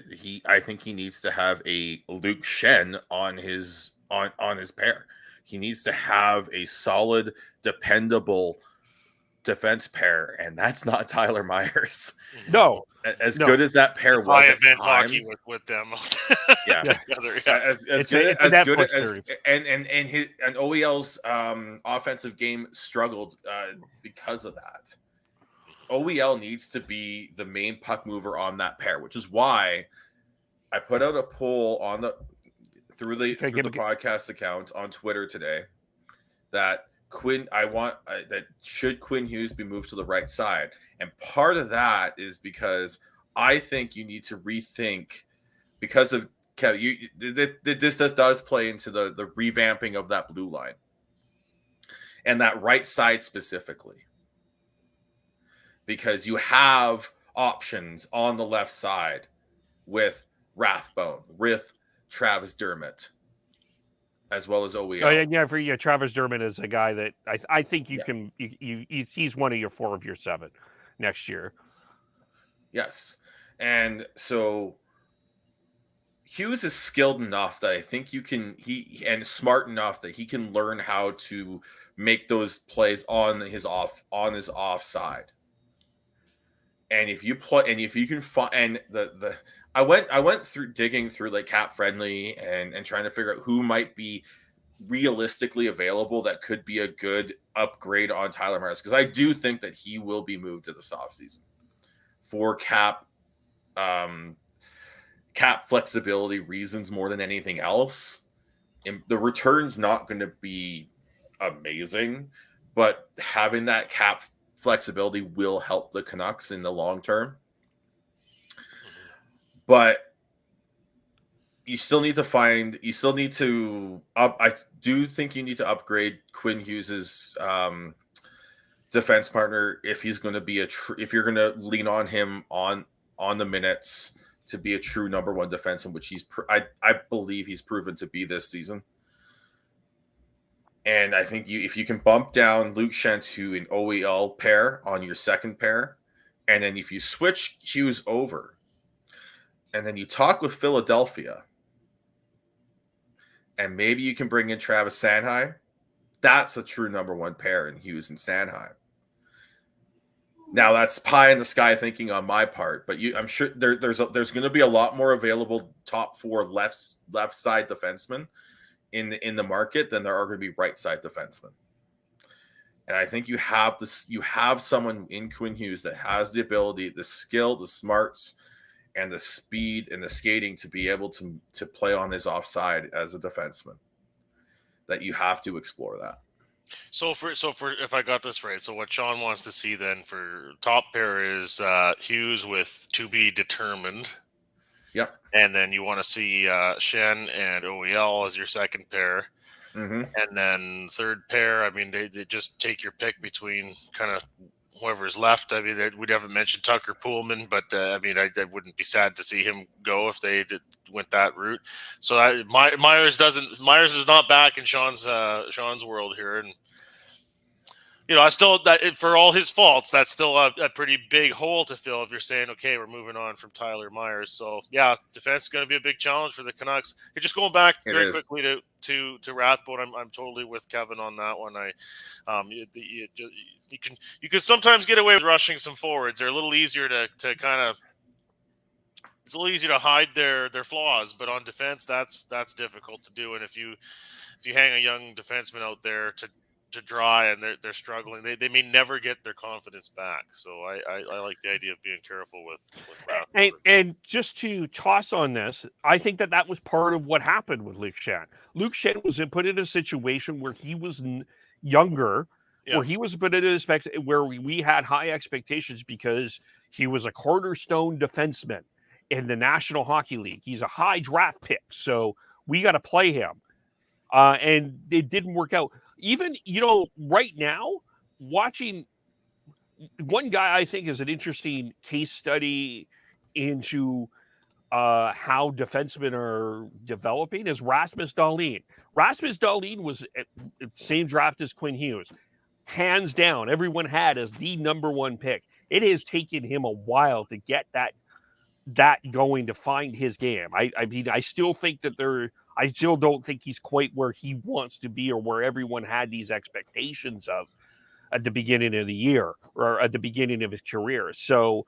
I think he needs to have a Luke Schenn on his pair. He needs to have a solid, dependable defense pair, and that's not Tyler Myers. No. As good as that pair was at times, hockey with them. Yeah. As good as OEL's offensive game struggled because of that. OEL needs to be the main puck mover on that pair, which is why I put out a poll through the podcast account on Twitter today that should Quinn Hughes be moved to the right side? And part of that is because I think you need to rethink, because of Kevin, this does play into the revamping of that blue line and that right side specifically, because you have options on the left side with Rathbone, with Travis Dermott, as well as OEL. Oh, yeah, Travis Dermott is a guy that I think he's one of your 4 of your 7 next year. Yes. And so Hughes is skilled enough that I think and smart enough that he can learn how to make those plays on his offside. And if you can find I went through digging through like Cap Friendly and trying to figure out who might be realistically available that could be a good upgrade on Tyler Myers, because I do think that he will be moved to this offseason for cap flexibility reasons more than anything else. And the return's not going to be amazing, but having that cap flexibility will help the Canucks in the long term. But I do think you need to upgrade Quinn Hughes's defense partner if he's going to be if you're going to lean on him on the minutes to be a true number 1 defenseman, which I believe he's proven to be this season. And I think if you can bump down Luke Schenn to an OEL pair on your second pair, and then if you switch Hughes over, and then you talk with Philadelphia, and maybe you can bring in Travis Sanheim, that's a true number 1 pair in Hughes and Sanheim. Now that's pie in the sky thinking on my part, but I'm sure there's going to be a lot more available top 4 left side defensemen in the market than there are going to be right side defensemen. And I think you have someone in Quinn Hughes that has the ability, the skill, the smarts, and the speed and the skating to be able to play on his offside as a defenseman. That you have to explore that. So for if I got this right, so what Sean wants to see then for top pair is Hughes with to be determined. Yep. And then you want to see Shen and OEL as your second pair. Mm-hmm. And then third pair, I mean, they just take your pick between kind of whoever's left. I mean, we haven't mentioned Tucker Pullman, but I mean, I wouldn't be sad to see him go if they went that route. So Myers is not back in Sean's world here, and I still for all his faults, that's still a pretty big hole to fill if you're saying, okay, we're moving on from Tyler Myers. So yeah, defense is going to be a big challenge for the Canucks. And just going back very quickly to Rathbone, I'm totally with Kevin on that one. You can sometimes get away with rushing some forwards. They're a little easier to kind of. It's a little easier to hide their flaws, but on defense, that's difficult to do. And if you hang a young defenseman out there to dry and they're struggling, they may never get their confidence back. So I like the idea of being careful with Rathbone. And just to toss on this, I think that was part of what happened with Luke Shen. Luke Shen was put in a situation where he was younger, where he was put in a where we had high expectations because he was a cornerstone defenseman in the National Hockey League. He's a high draft pick, so we got to play him. And it didn't work out. Even, right now, watching one guy I think is an interesting case study into how defensemen are developing is Rasmus Darlene. Rasmus Darlene was at the same draft as Quinn Hughes. Hands down, everyone had as the number one pick. It has taken him a while to get that going to find his game. I mean, I still think that I still don't think he's quite where he wants to be or where everyone had these expectations of at the beginning of the year or at the beginning of his career. So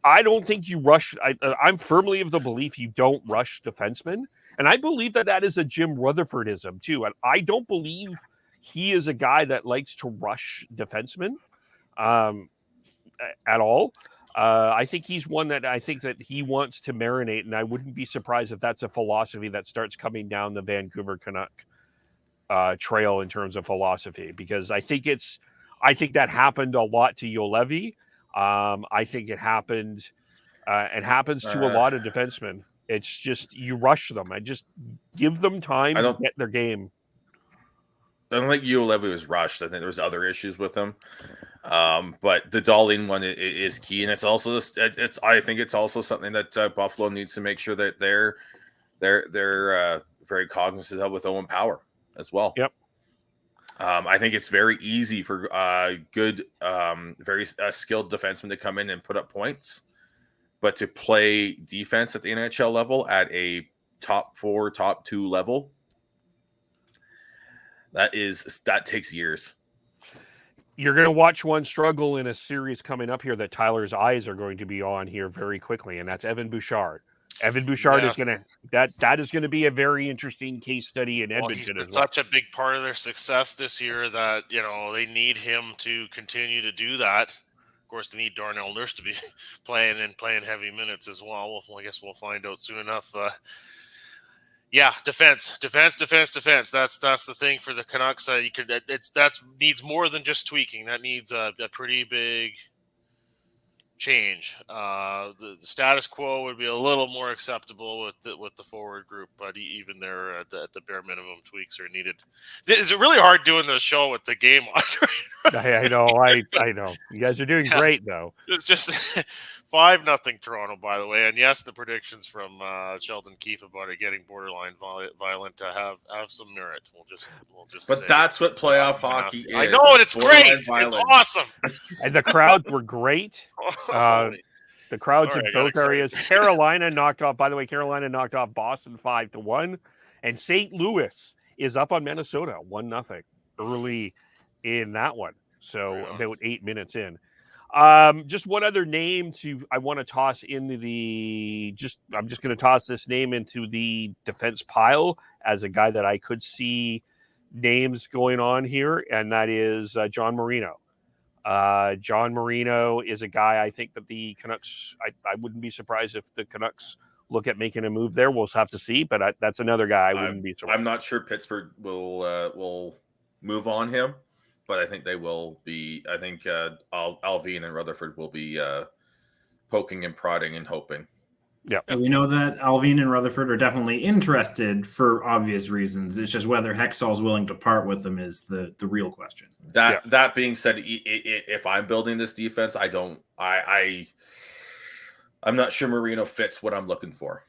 I don't think you rush. I'm firmly of the belief you don't rush defensemen. And I believe that is a Jim Rutherfordism too. And I don't believe he is a guy that likes to rush defensemen at all. I think he's one that I think that he wants to marinate, and I wouldn't be surprised if that's a philosophy that starts coming down the Vancouver Canuck trail in terms of philosophy, because I think that happened a lot to Juolevi. I think it happens to a lot of defensemen. It's just you rush them. I just give them time to get their game. I don't think Juolevi was rushed. I think there was other issues with him. But the Darlene one is key, and it's also I think it's also something that Buffalo needs to make sure that they're very cognizant of with Owen Power as well. Yep. I think it's very easy for good, very skilled defensemen to come in and put up points, but to play defense at the NHL level at a top 4, top 2 level, that takes years. You're going to watch one struggle in a series coming up here that Tyler's eyes are going to be on here very quickly, and that's Evan Bouchard. Evan Bouchard is going to that is going to be a very interesting case study in Edmonton as well. Such a big part of their success this year that they need him to continue to do that. Of course, they need Darnell Nurse to be playing heavy minutes as well. I guess we'll find out soon enough. Yeah, defense. That's the thing for the Canucks. That needs more than just tweaking. That needs a pretty big change. The status quo would be a little more acceptable with the forward group, but even there at the bare minimum, tweaks are needed. Is it really hard doing the show with the game on? I know. You guys are doing great though. It's just 5-0 Toronto, by the way. And yes, the predictions from Sheldon Keefe about it getting borderline violent to have some merit. We'll just. But that's what playoff hockey is. I know, and it's great. Violent. It's awesome. And the crowds were great. The crowds in both areas. Carolina knocked off Boston 5-1, and St. Louis is up on Minnesota 1-0 early in that one. So about 8 minutes in. Just one other name I want to toss into I'm just going to toss this name into the defense pile as a guy that I could see names going on here, and that is John Marino. John Marino is a guy I think that the Canucks, I wouldn't be surprised if the Canucks look at making a move there. We'll have to see, but that's another guy I wouldn't be surprised. I'm not sure Pittsburgh will move on him, but I think they will be. I think Alvin and Rutherford will be poking and prodding and hoping. Yeah, we know that Alvin and Rutherford are definitely interested for obvious reasons. It's just whether Hextall's willing to part with them is the real question. That being said, if I'm building this defense, I'm not sure Marino fits what I'm looking for.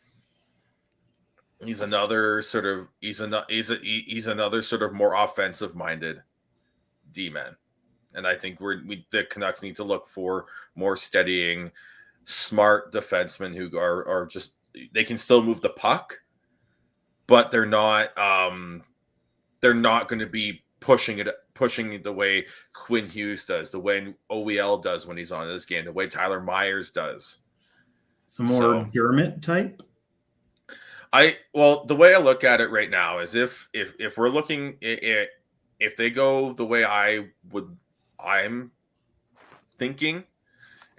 He's another sort of another sort of more offensive minded D-man, and I think the Canucks need to look for more steadying, smart defensemen who are just, they can still move the puck, but they're not going to be pushing it the way Quinn Hughes does, the way OEL does when he's on this game, the way Tyler Myers does. A more Dermott type. The way I look at it right now is if we're looking at, if they go the way I'm thinking,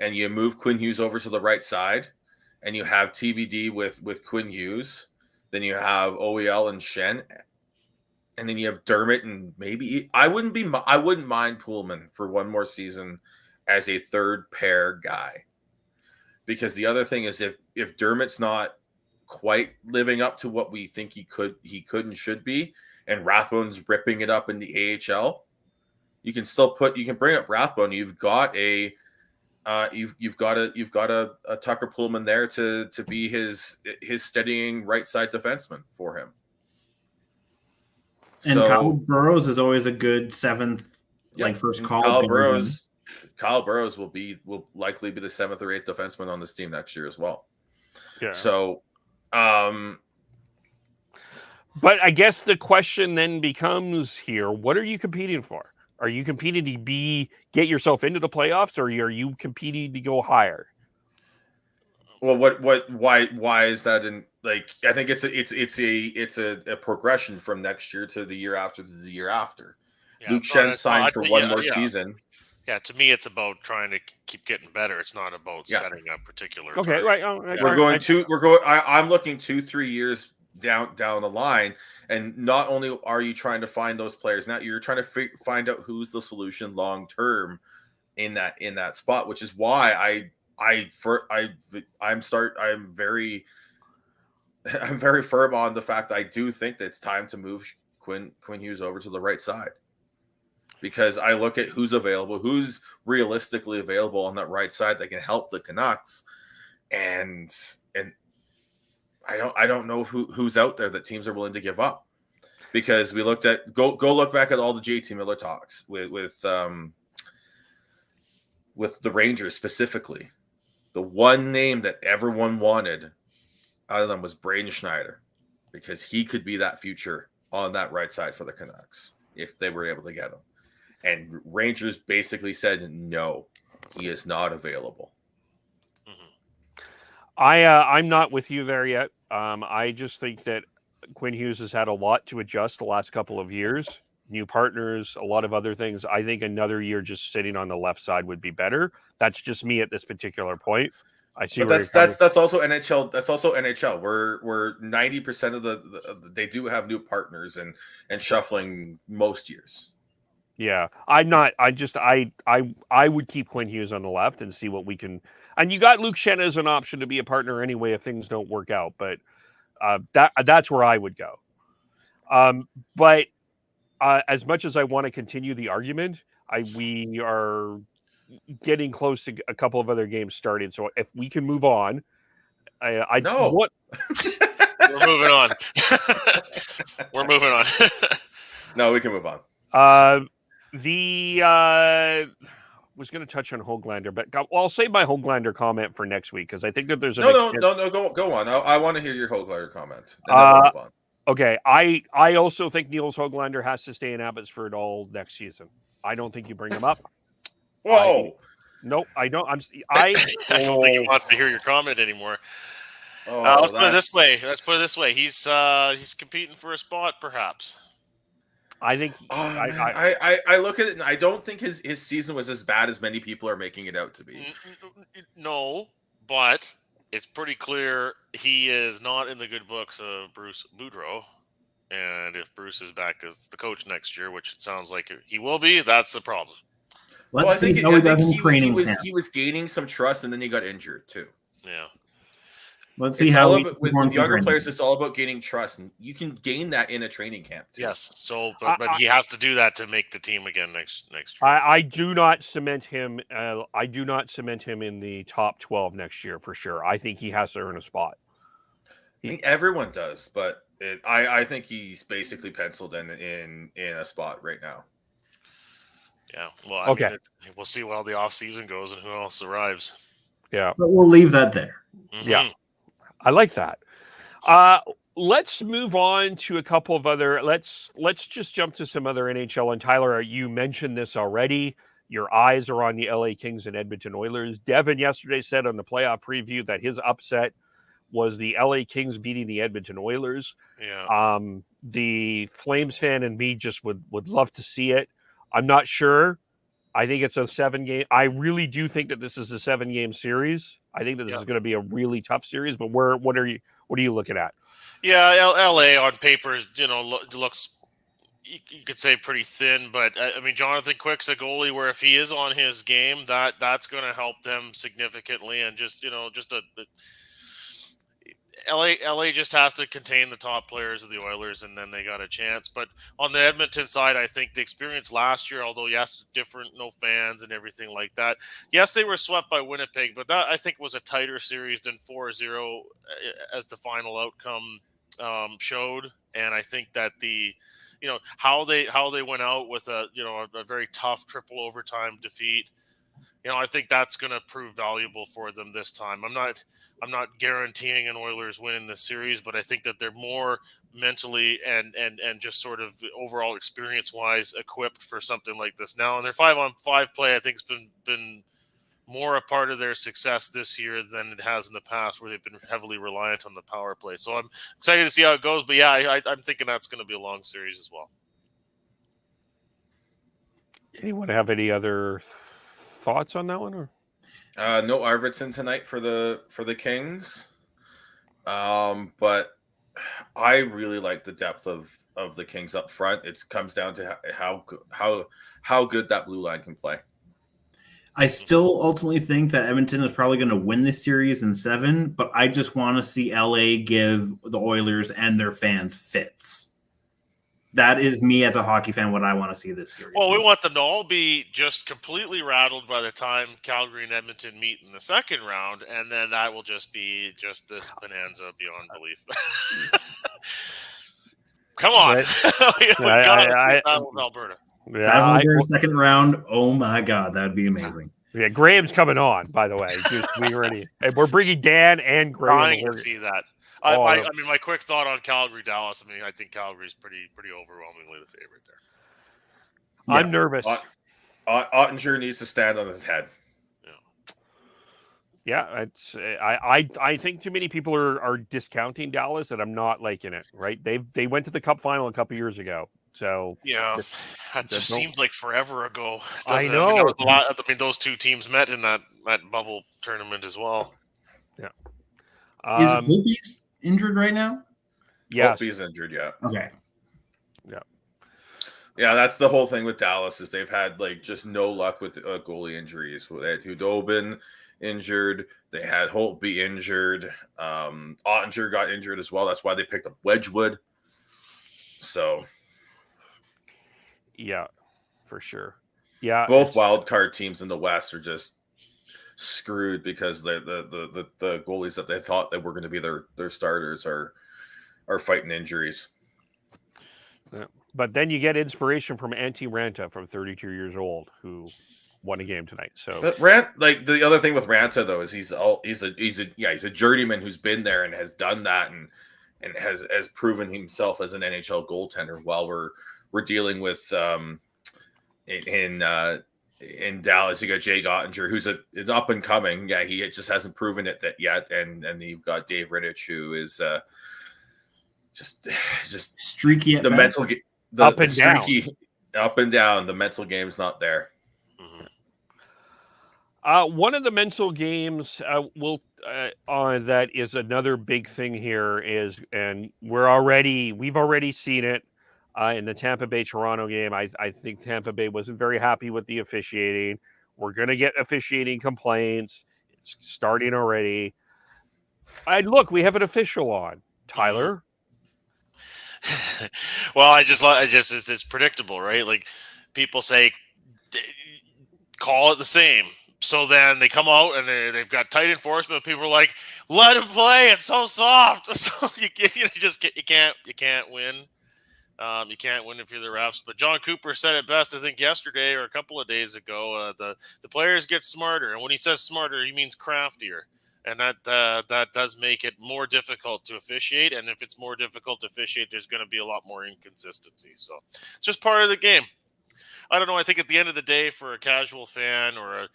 and you move Quinn Hughes over to the right side, and you have TBD with Quinn Hughes, then you have OEL and Shen, and then you have Dermott, and maybe I wouldn't mind Poolman for one more season as a third pair guy, because the other thing is if Dermott's not quite living up to what we think he could and should be, and Rathbone's ripping it up in the AHL, you can bring up Rathbone. You've got a Tucker Poolman there to be his steadying right side defenseman for him. And Kyle Burrows is always a good seventh, first call. Kyle Burrows will likely be the 7th or 8th defenseman on this team next year as well. Yeah. So, but I guess the question then becomes here: what are you competing for? Are you competing to get yourself into the playoffs, or are you competing to go higher? Well, why is that? I think it's a progression from next year to the year after to the year after. Yeah, Luke Shen signed for one more season. Yeah, to me, it's about trying to keep getting better. It's not about setting a particular. Okay, target. Right. I'm looking 2-3 years down the line, and not only are you trying to find those players, now you're trying to find out who's the solution long term in that spot, which is why I'm very firm on the fact that I do think that it's time to move Quinn Hughes over to the right side, because I look at who's available, who's realistically available on that right side that can help the Canucks, and I don't know who's out there that teams are willing to give up, because we looked at go look back at all the JT Miller talks with the Rangers specifically. The one name that everyone wanted out of them was Braden Schneider, because he could be that future on that right side for the Canucks if they were able to get him. And Rangers basically said, no, he is not available. I'm not with you there yet. I just think that Quinn Hughes has had a lot to adjust the last couple of years. New partners, a lot of other things. I think another year just sitting on the left side would be better. That's just me at this particular point. I see. But that's also NHL. That's also NHL. We're 90% of they do have new partners and shuffling most years. Yeah, I'm not. I would keep Quinn Hughes on the left and see what we can. And you got Luke Shen as an option to be a partner anyway if things don't work out. But that's where I would go. But as much as I want to continue the argument, we are getting close to a couple of other games started. So if we can move on, We're moving on. We're moving on. No, we can move on. Was going to touch on Höglander, but I'll save my Höglander comment for next week, because I think that there's a no. Go on. I want to hear your Höglander comment. And then we'll move on. Okay, I also think Niels Höglander has to stay in Abbotsford all next season. I don't think you bring him up. Whoa! Nope, I don't. I don't think he wants to hear your comment anymore. Let's put it this way. He's competing for a spot, perhaps. I think I look at it and I don't think his season was as bad as many people are making it out to be. No, but it's pretty clear he is not in the good books of Bruce Boudreau. And if Bruce is back as the coach next year, which it sounds like he will be, that's the problem. Let's see how he does in training camp. He was gaining some trust, and then he got injured too. Yeah. Let's see how with younger players, it's all about gaining trust, and you can gain that in a training camp too. Yes. So, but he has to do that to make the team again next year. I do not cement him. I do not cement him in the top 12 next year for sure. I think he has to earn a spot. I think everyone does, but I think he's basically penciled in a spot right now. Yeah. Well, I mean, we'll see how the offseason goes and who else arrives. Yeah. But we'll leave that there. Mm-hmm. Yeah. I like that. Let's move on to a couple of other. Let's just jump to some other NHL. And Tyler, you mentioned this already. Your eyes are on the LA Kings and Edmonton Oilers. Devin yesterday said on the playoff preview that his upset was the LA Kings beating the Edmonton Oilers. Yeah. The Flames fan and me just would love to see it. I'm not sure. I think it's a 7-game. I really do think that this is a 7-game series. I think that this is going to be a really tough series. But what are you looking at? Yeah, LA on paper, looks, you could say, pretty thin. But I mean, Jonathan Quick's a goalie where if he is on his game, that's going to help them significantly. And LA just has to contain the top players of the Oilers, and then they got a chance. But on the Edmonton side, I think the experience last year, although yes, different, no fans and everything like that. Yes, they were swept by Winnipeg, but that I think was a tighter series than 4-0 as the final outcome showed. And I think that how they went out with a very tough triple overtime defeat. I think that's going to prove valuable for them this time. I'm not guaranteeing an Oilers win in this series, but I think that they're more mentally and just sort of overall experience-wise equipped for something like this now. And their 5-on-5 play, I think, has been more a part of their success this year than it has in the past, where they've been heavily reliant on the power play. So I'm excited to see how it goes. But yeah, I'm thinking that's going to be a long series as well. Anyone have any other thoughts on that one? Or no Arvidsson tonight for the Kings, but I really like the depth of the Kings up front. It comes down to how good that blue line can play. I still ultimately think that Edmonton is probably going to win this series in 7, but I just want to see LA give the Oilers and their fans fits. That is me as a hockey fan, what I want to see this series. Well, we want them to all be just completely rattled by the time Calgary and Edmonton meet in the second round, and then that will just be just this bonanza beyond belief. Come on. Right. Alberta. Yeah, second round. Oh my God, that'd be amazing. Yeah, Graham's coming on, by the way. We're bringing Dan and Graham. Trying to see that. I mean, my quick thought on Calgary, Dallas. I mean, I think Calgary's pretty overwhelmingly the favorite there. Yeah. I'm nervous. Ottinger needs to stand on his head. Yeah, I think too many people are discounting Dallas, and I'm not liking it. Right? They went to the Cup final a couple years ago. So yeah, that just seems like forever ago. I know. That was a lot. I mean, those two teams met in that bubble tournament as well. Yeah. Is Holtby's injured right now? Yes. Holtby's injured. Yeah. Okay. Yeah. Yeah, that's the whole thing with Dallas is they've had just no luck with goalie injuries. They had Hudobin injured. They had Holtby injured. Ottinger got injured as well. That's why they picked up Wedgwood. So. Yeah, for sure. Yeah, both wild card teams in the West are just screwed because the goalies that they thought that were going to be their starters are fighting injuries. Yeah. But then you get inspiration from Antti Ranta from 32 years old who won a game tonight. So but the other thing with Ranta though is he's a journeyman who's been there and has done that and has proven himself as an NHL goaltender while we're dealing with in Dallas. You got Jake Ottinger, who's an up and coming. Yeah, he just hasn't proven it yet. And you've got Dave Rittich, who is just streaky at the best. mental up and streaky down. Up and down. The mental game's not there. Mm-hmm. One of the mental games that is another big thing here is, and we've already seen it in the Tampa Bay Toronto game. I think Tampa Bay wasn't very happy with the officiating. We're gonna get officiating complaints. It's starting already. Look, we have an official on, Tyler. Well, it's predictable, right? Like people say, call it the same. So then they come out and they've got tight enforcement. People are like, "Let him play. It's so soft." So you can't win. You can't win if you're the refs. But John Cooper said it best, I think, yesterday or a couple of days ago. The players get smarter, and when he says smarter, he means craftier, and that does make it more difficult to officiate. And if it's more difficult to officiate, there's going to be a lot more inconsistency. So it's just part of the game. I don't know. I think at the end of the day, for a casual fan or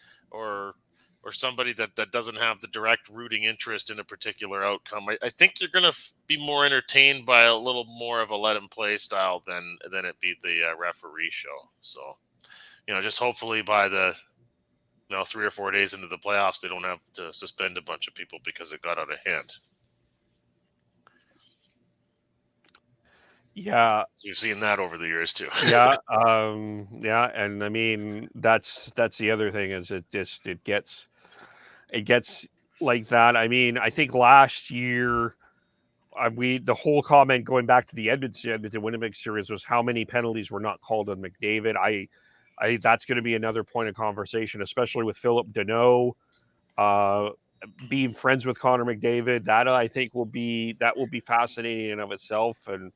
somebody that doesn't have the direct rooting interest in a particular outcome, I think you're going to be more entertained by a little more of a let him play style than it be the referee show. So, just hopefully by the 3 or 4 days into the playoffs, they don't have to suspend a bunch of people because it got out of hand. Yeah, we've seen that over the years too. Yeah, and I mean that's the other thing is it gets like that. I mean, I think last year the whole comment going back to the Edmonton Winnipeg series was how many penalties were not called on McDavid. I that's going to be another point of conversation, especially with Philip Deneau being friends with Connor McDavid. That I think will be fascinating in of itself. And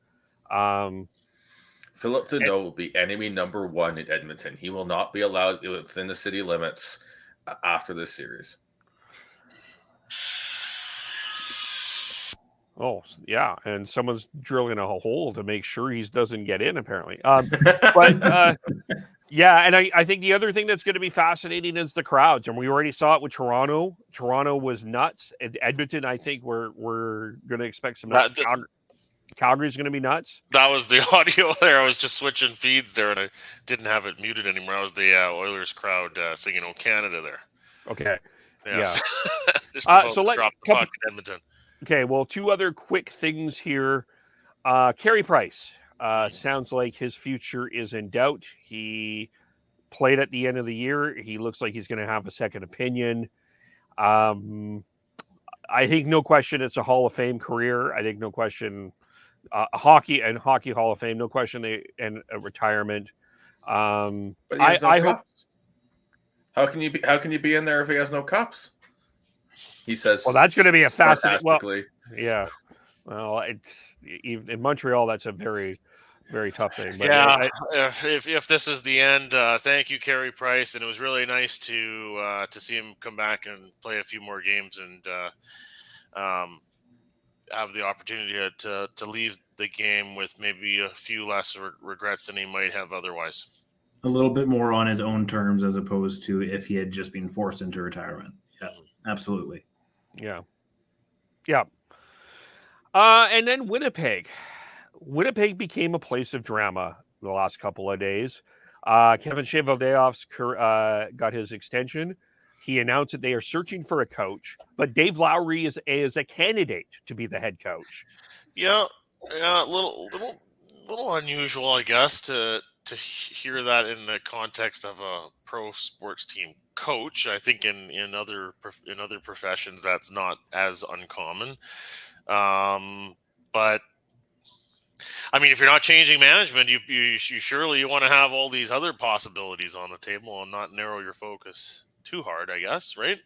Philip Deneau will be enemy number 1 in Edmonton. He will not be allowed within the city limits after this series. Oh, yeah, and someone's drilling a hole to make sure he doesn't get in, apparently. But yeah, and I think the other thing that's going to be fascinating is the crowds, and we already saw it with Toronto. Toronto was nuts. Edmonton, I think we're going to expect some nuts. Calgary's going to be nuts. That was the audio there. I was just switching feeds there, and I didn't have it muted anymore. That was the Oilers crowd singing "Oh Canada" there. Okay. Yes. Yeah. Just about so let's drop the puck in Edmonton. Okay. Well, 2 other quick things here. Carey Price. Sounds like his future is in doubt. He played at the end of the year. He looks like he's going to have a second opinion. I think no question it's a Hall of Fame career. I think no question. Hockey Hall of Fame, no question. And a retirement. But he has no cups. How can you be in there if he has no cups? He says. Well, that's going to be a fascinating. Well, yeah. Well, even in Montreal, that's a very, very tough thing. But yeah. If this is the end, thank you, Carey Price, and it was really nice to see him come back and play a few more games and. Have the opportunity to leave the game with maybe a few less regrets than he might have otherwise. A little bit more on his own terms as opposed to if he had just been forced into retirement. Yeah, absolutely. Yeah. Yeah. And then Winnipeg. Winnipeg became a place of drama the last couple of days. Kevin Cheveldayoff's got his extension. He announced that they are searching for a coach, but Dave Lowry is a candidate to be the head coach. Yeah, a little unusual, I guess, to hear that in the context of a pro sports team coach. I think in other professions that's not as uncommon. But I mean, if you're not changing management, you surely want to have all these other possibilities on the table and not narrow your focus too hard, I guess, right?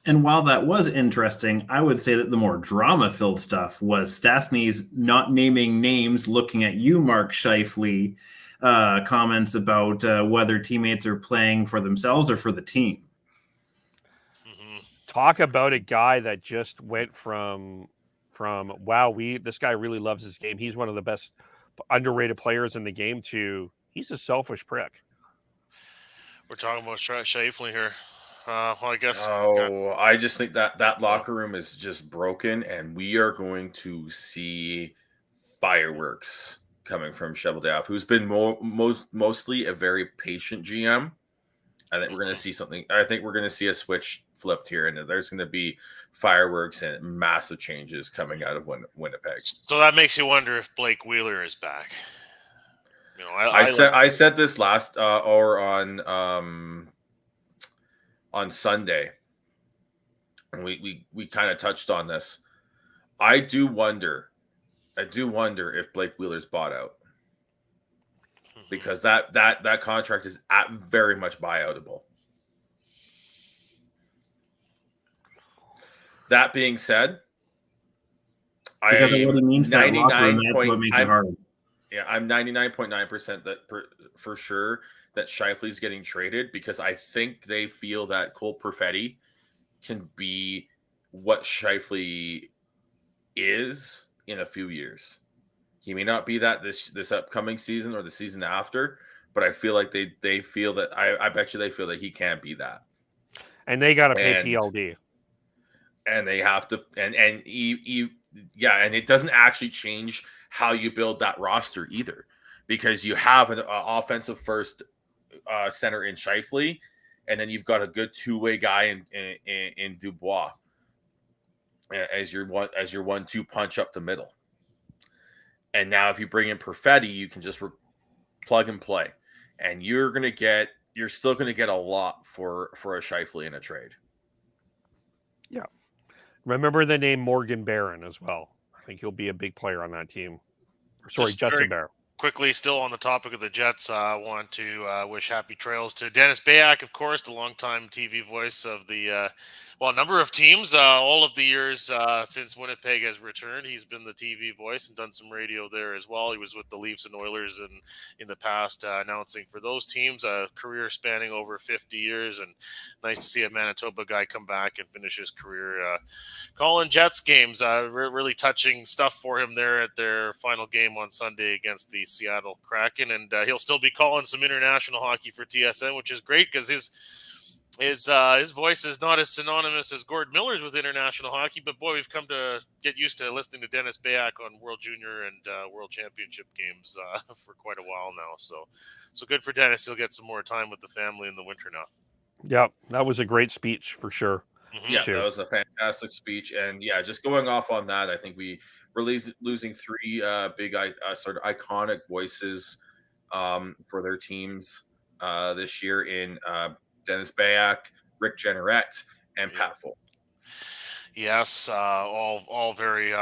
And while that was interesting, I would say that the more drama-filled stuff was Stastny's not naming names, looking at you, Mark Scheifele, comments about whether teammates are playing for themselves or for the team. Mm-hmm. Talk about a guy that just went from wow, this guy really loves his game. He's one of the best underrated players in the game to he's a selfish prick. We're talking about Scheifele here. Well, I guess. I just think that locker room is just broken, and we are going to see fireworks coming from Cheveldayoff, who's been mostly a very patient GM. I think we're going to see something. I think we're going to see a switch flipped here, and there's going to be fireworks and massive changes coming out of Winnipeg. So that makes you wonder if Blake Wheeler is back. I said this last or on Sunday, and we kind of touched on this. I do wonder if Blake Wheeler's bought out, because that contract is very much buyoutable. That being said, because of what it means to that locker room, that's what makes it hard. Yeah, I'm 99.9% that for sure that Scheifele's getting traded, because I think they feel that Cole Perfetti can be what Scheifele is in a few years. He may not be that this upcoming season or the season after, but I feel like they feel that I bet you they feel that he can't be that. And they got to pay PLD. And they have to, and it doesn't actually change how you build that roster either, because you have an offensive first center in Scheifele, and then you've got a good two-way guy in Dubois as your 1-2 punch up the middle. And now if you bring in Perfetti, you can just plug and play, and you're still going to get a lot for a Scheifele in a trade. Yeah. Remember the name Morgan Barron as well. I think he'll be a big player on that team. Sorry, Justin Barron. Quickly, still on the topic of the Jets, I want to wish happy trails to Dennis Bayak, of course, the longtime TV voice of the number of teams. All of the years since Winnipeg has returned, he's been the TV voice and done some radio there as well. He was with the Leafs and Oilers in the past, announcing for those teams, a career spanning over 50 years. And nice to see a Manitoba guy come back and finish his career calling Jets games. Really touching stuff for him there at their final game on Sunday against the Seattle Kraken, and he'll still be calling some international hockey for TSN, which is great because his voice is not as synonymous as Gord Miller's with international hockey. But boy, we've come to get used to listening to Dennis Bayak on World Junior and World Championship games for quite a while now. So good for Dennis. He'll get some more time with the family in the winter now. Yeah, that was a great speech for sure. Mm-hmm. Yeah, that was a fantastic speech, and yeah, just going off on that, I think we're losing three big sort of iconic voices for their teams this year in Dennis Bayak, Rick Jeanneret, and Pat Foley. Yes, all very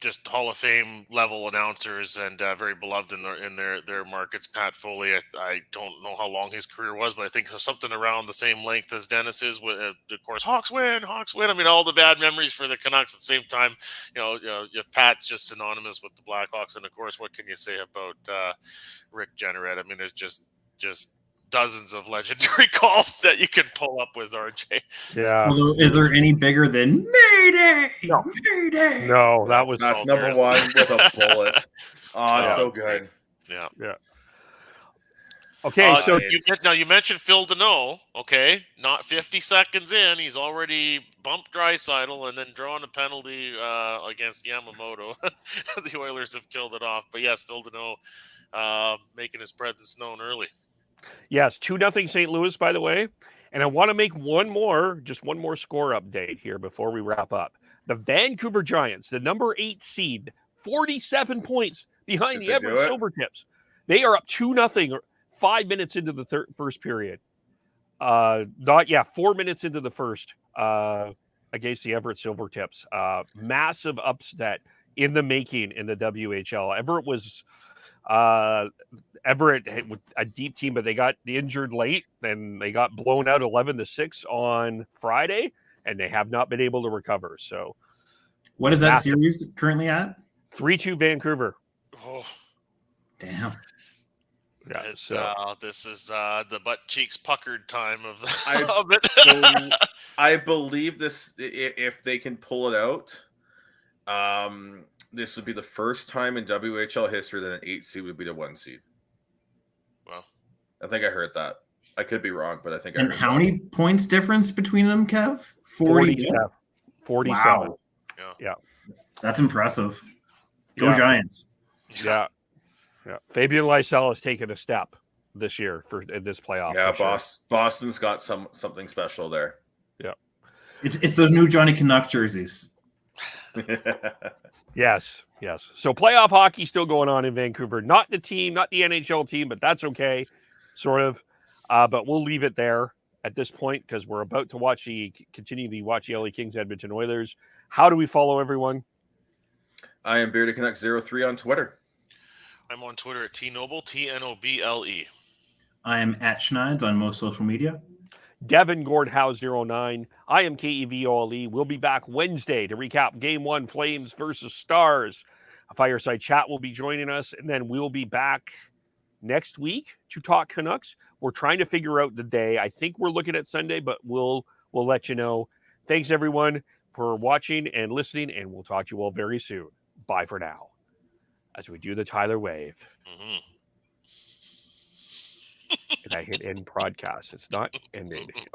just Hall of Fame level announcers and very beloved in their markets. Pat Foley, I don't know how long his career was, but I think something around the same length as Dennis's. Of course, Hawks win. I mean, all the bad memories for the Canucks. At the same time, Pat's just synonymous with the Blackhawks, and of course, what can you say about Rick Jeanneret? I mean, there's just dozens of legendary calls that you can pull up with RJ. Yeah. Although, is there any bigger than Mayday? No. Mayday. No, that's number one with a bullet. So good. Yeah. Okay, so you mentioned Phil Deneau. Okay, not 50 seconds in, he's already bumped Draisaitl and then drawn a penalty against Yamamoto. The Oilers have killed it off, but yes, Phil Deneau making his presence known early. Yes, 2-0 St. Louis, by the way. And I want to make one more score update here before we wwrap up. The Vancouver Giants, the number 8 seed, 47 points behind the Everett Silvertips. They are up 2-0, 5 minutes into the first period. 4 minutes into the first against the Everett Silvertips. Massive upset in the making in the WHL. Everett was with a deep team, but they got injured late and they got blown out 11-6 on Friday, and they have not been able to recover. So what is that series currently at? 3-2 Vancouver. Oh, damn. Yeah, this is the butt cheeks puckered time of it. I believe this, if they can pull it out, this would be the first time in WHL history that an 8 seed would be the 1 seed. Well, I think I heard that. I could be wrong, but I think I heard how many points difference between them, Kev? 47. Wow. Yeah. That's impressive. Go Giants. Yeah. Fabian Lysell has taken a step this year in this playoff. Yeah, sure. Boston's got something special there. Yeah, it's those new Johnny Canuck jerseys. Yes. So playoff hockey still going on in Vancouver. Not the team, not the NHL team, but that's okay, sort of. But we'll leave it there at this point because we're about to continue to watch the LA Kings Edmonton Oilers. How do we follow everyone? I am Bearded Canucks 03 on Twitter. I'm on Twitter at TNoble, TNOBLE. I am at Schneids on most social media. Devin Gordhouse 09. I am KEVOLE. We'll be back Wednesday to recap Game 1, Flames versus Stars. A fireside chat will be joining us, and then we'll be back next week to talk Canucks. We're trying to figure out the day. I think we're looking at Sunday, but we'll let you know. Thanks, everyone, for watching and listening, and we'll talk to you all very soon. Bye for now. As we do the Tyler wave. Mm-hmm. And I hit end podcast. It's not ending.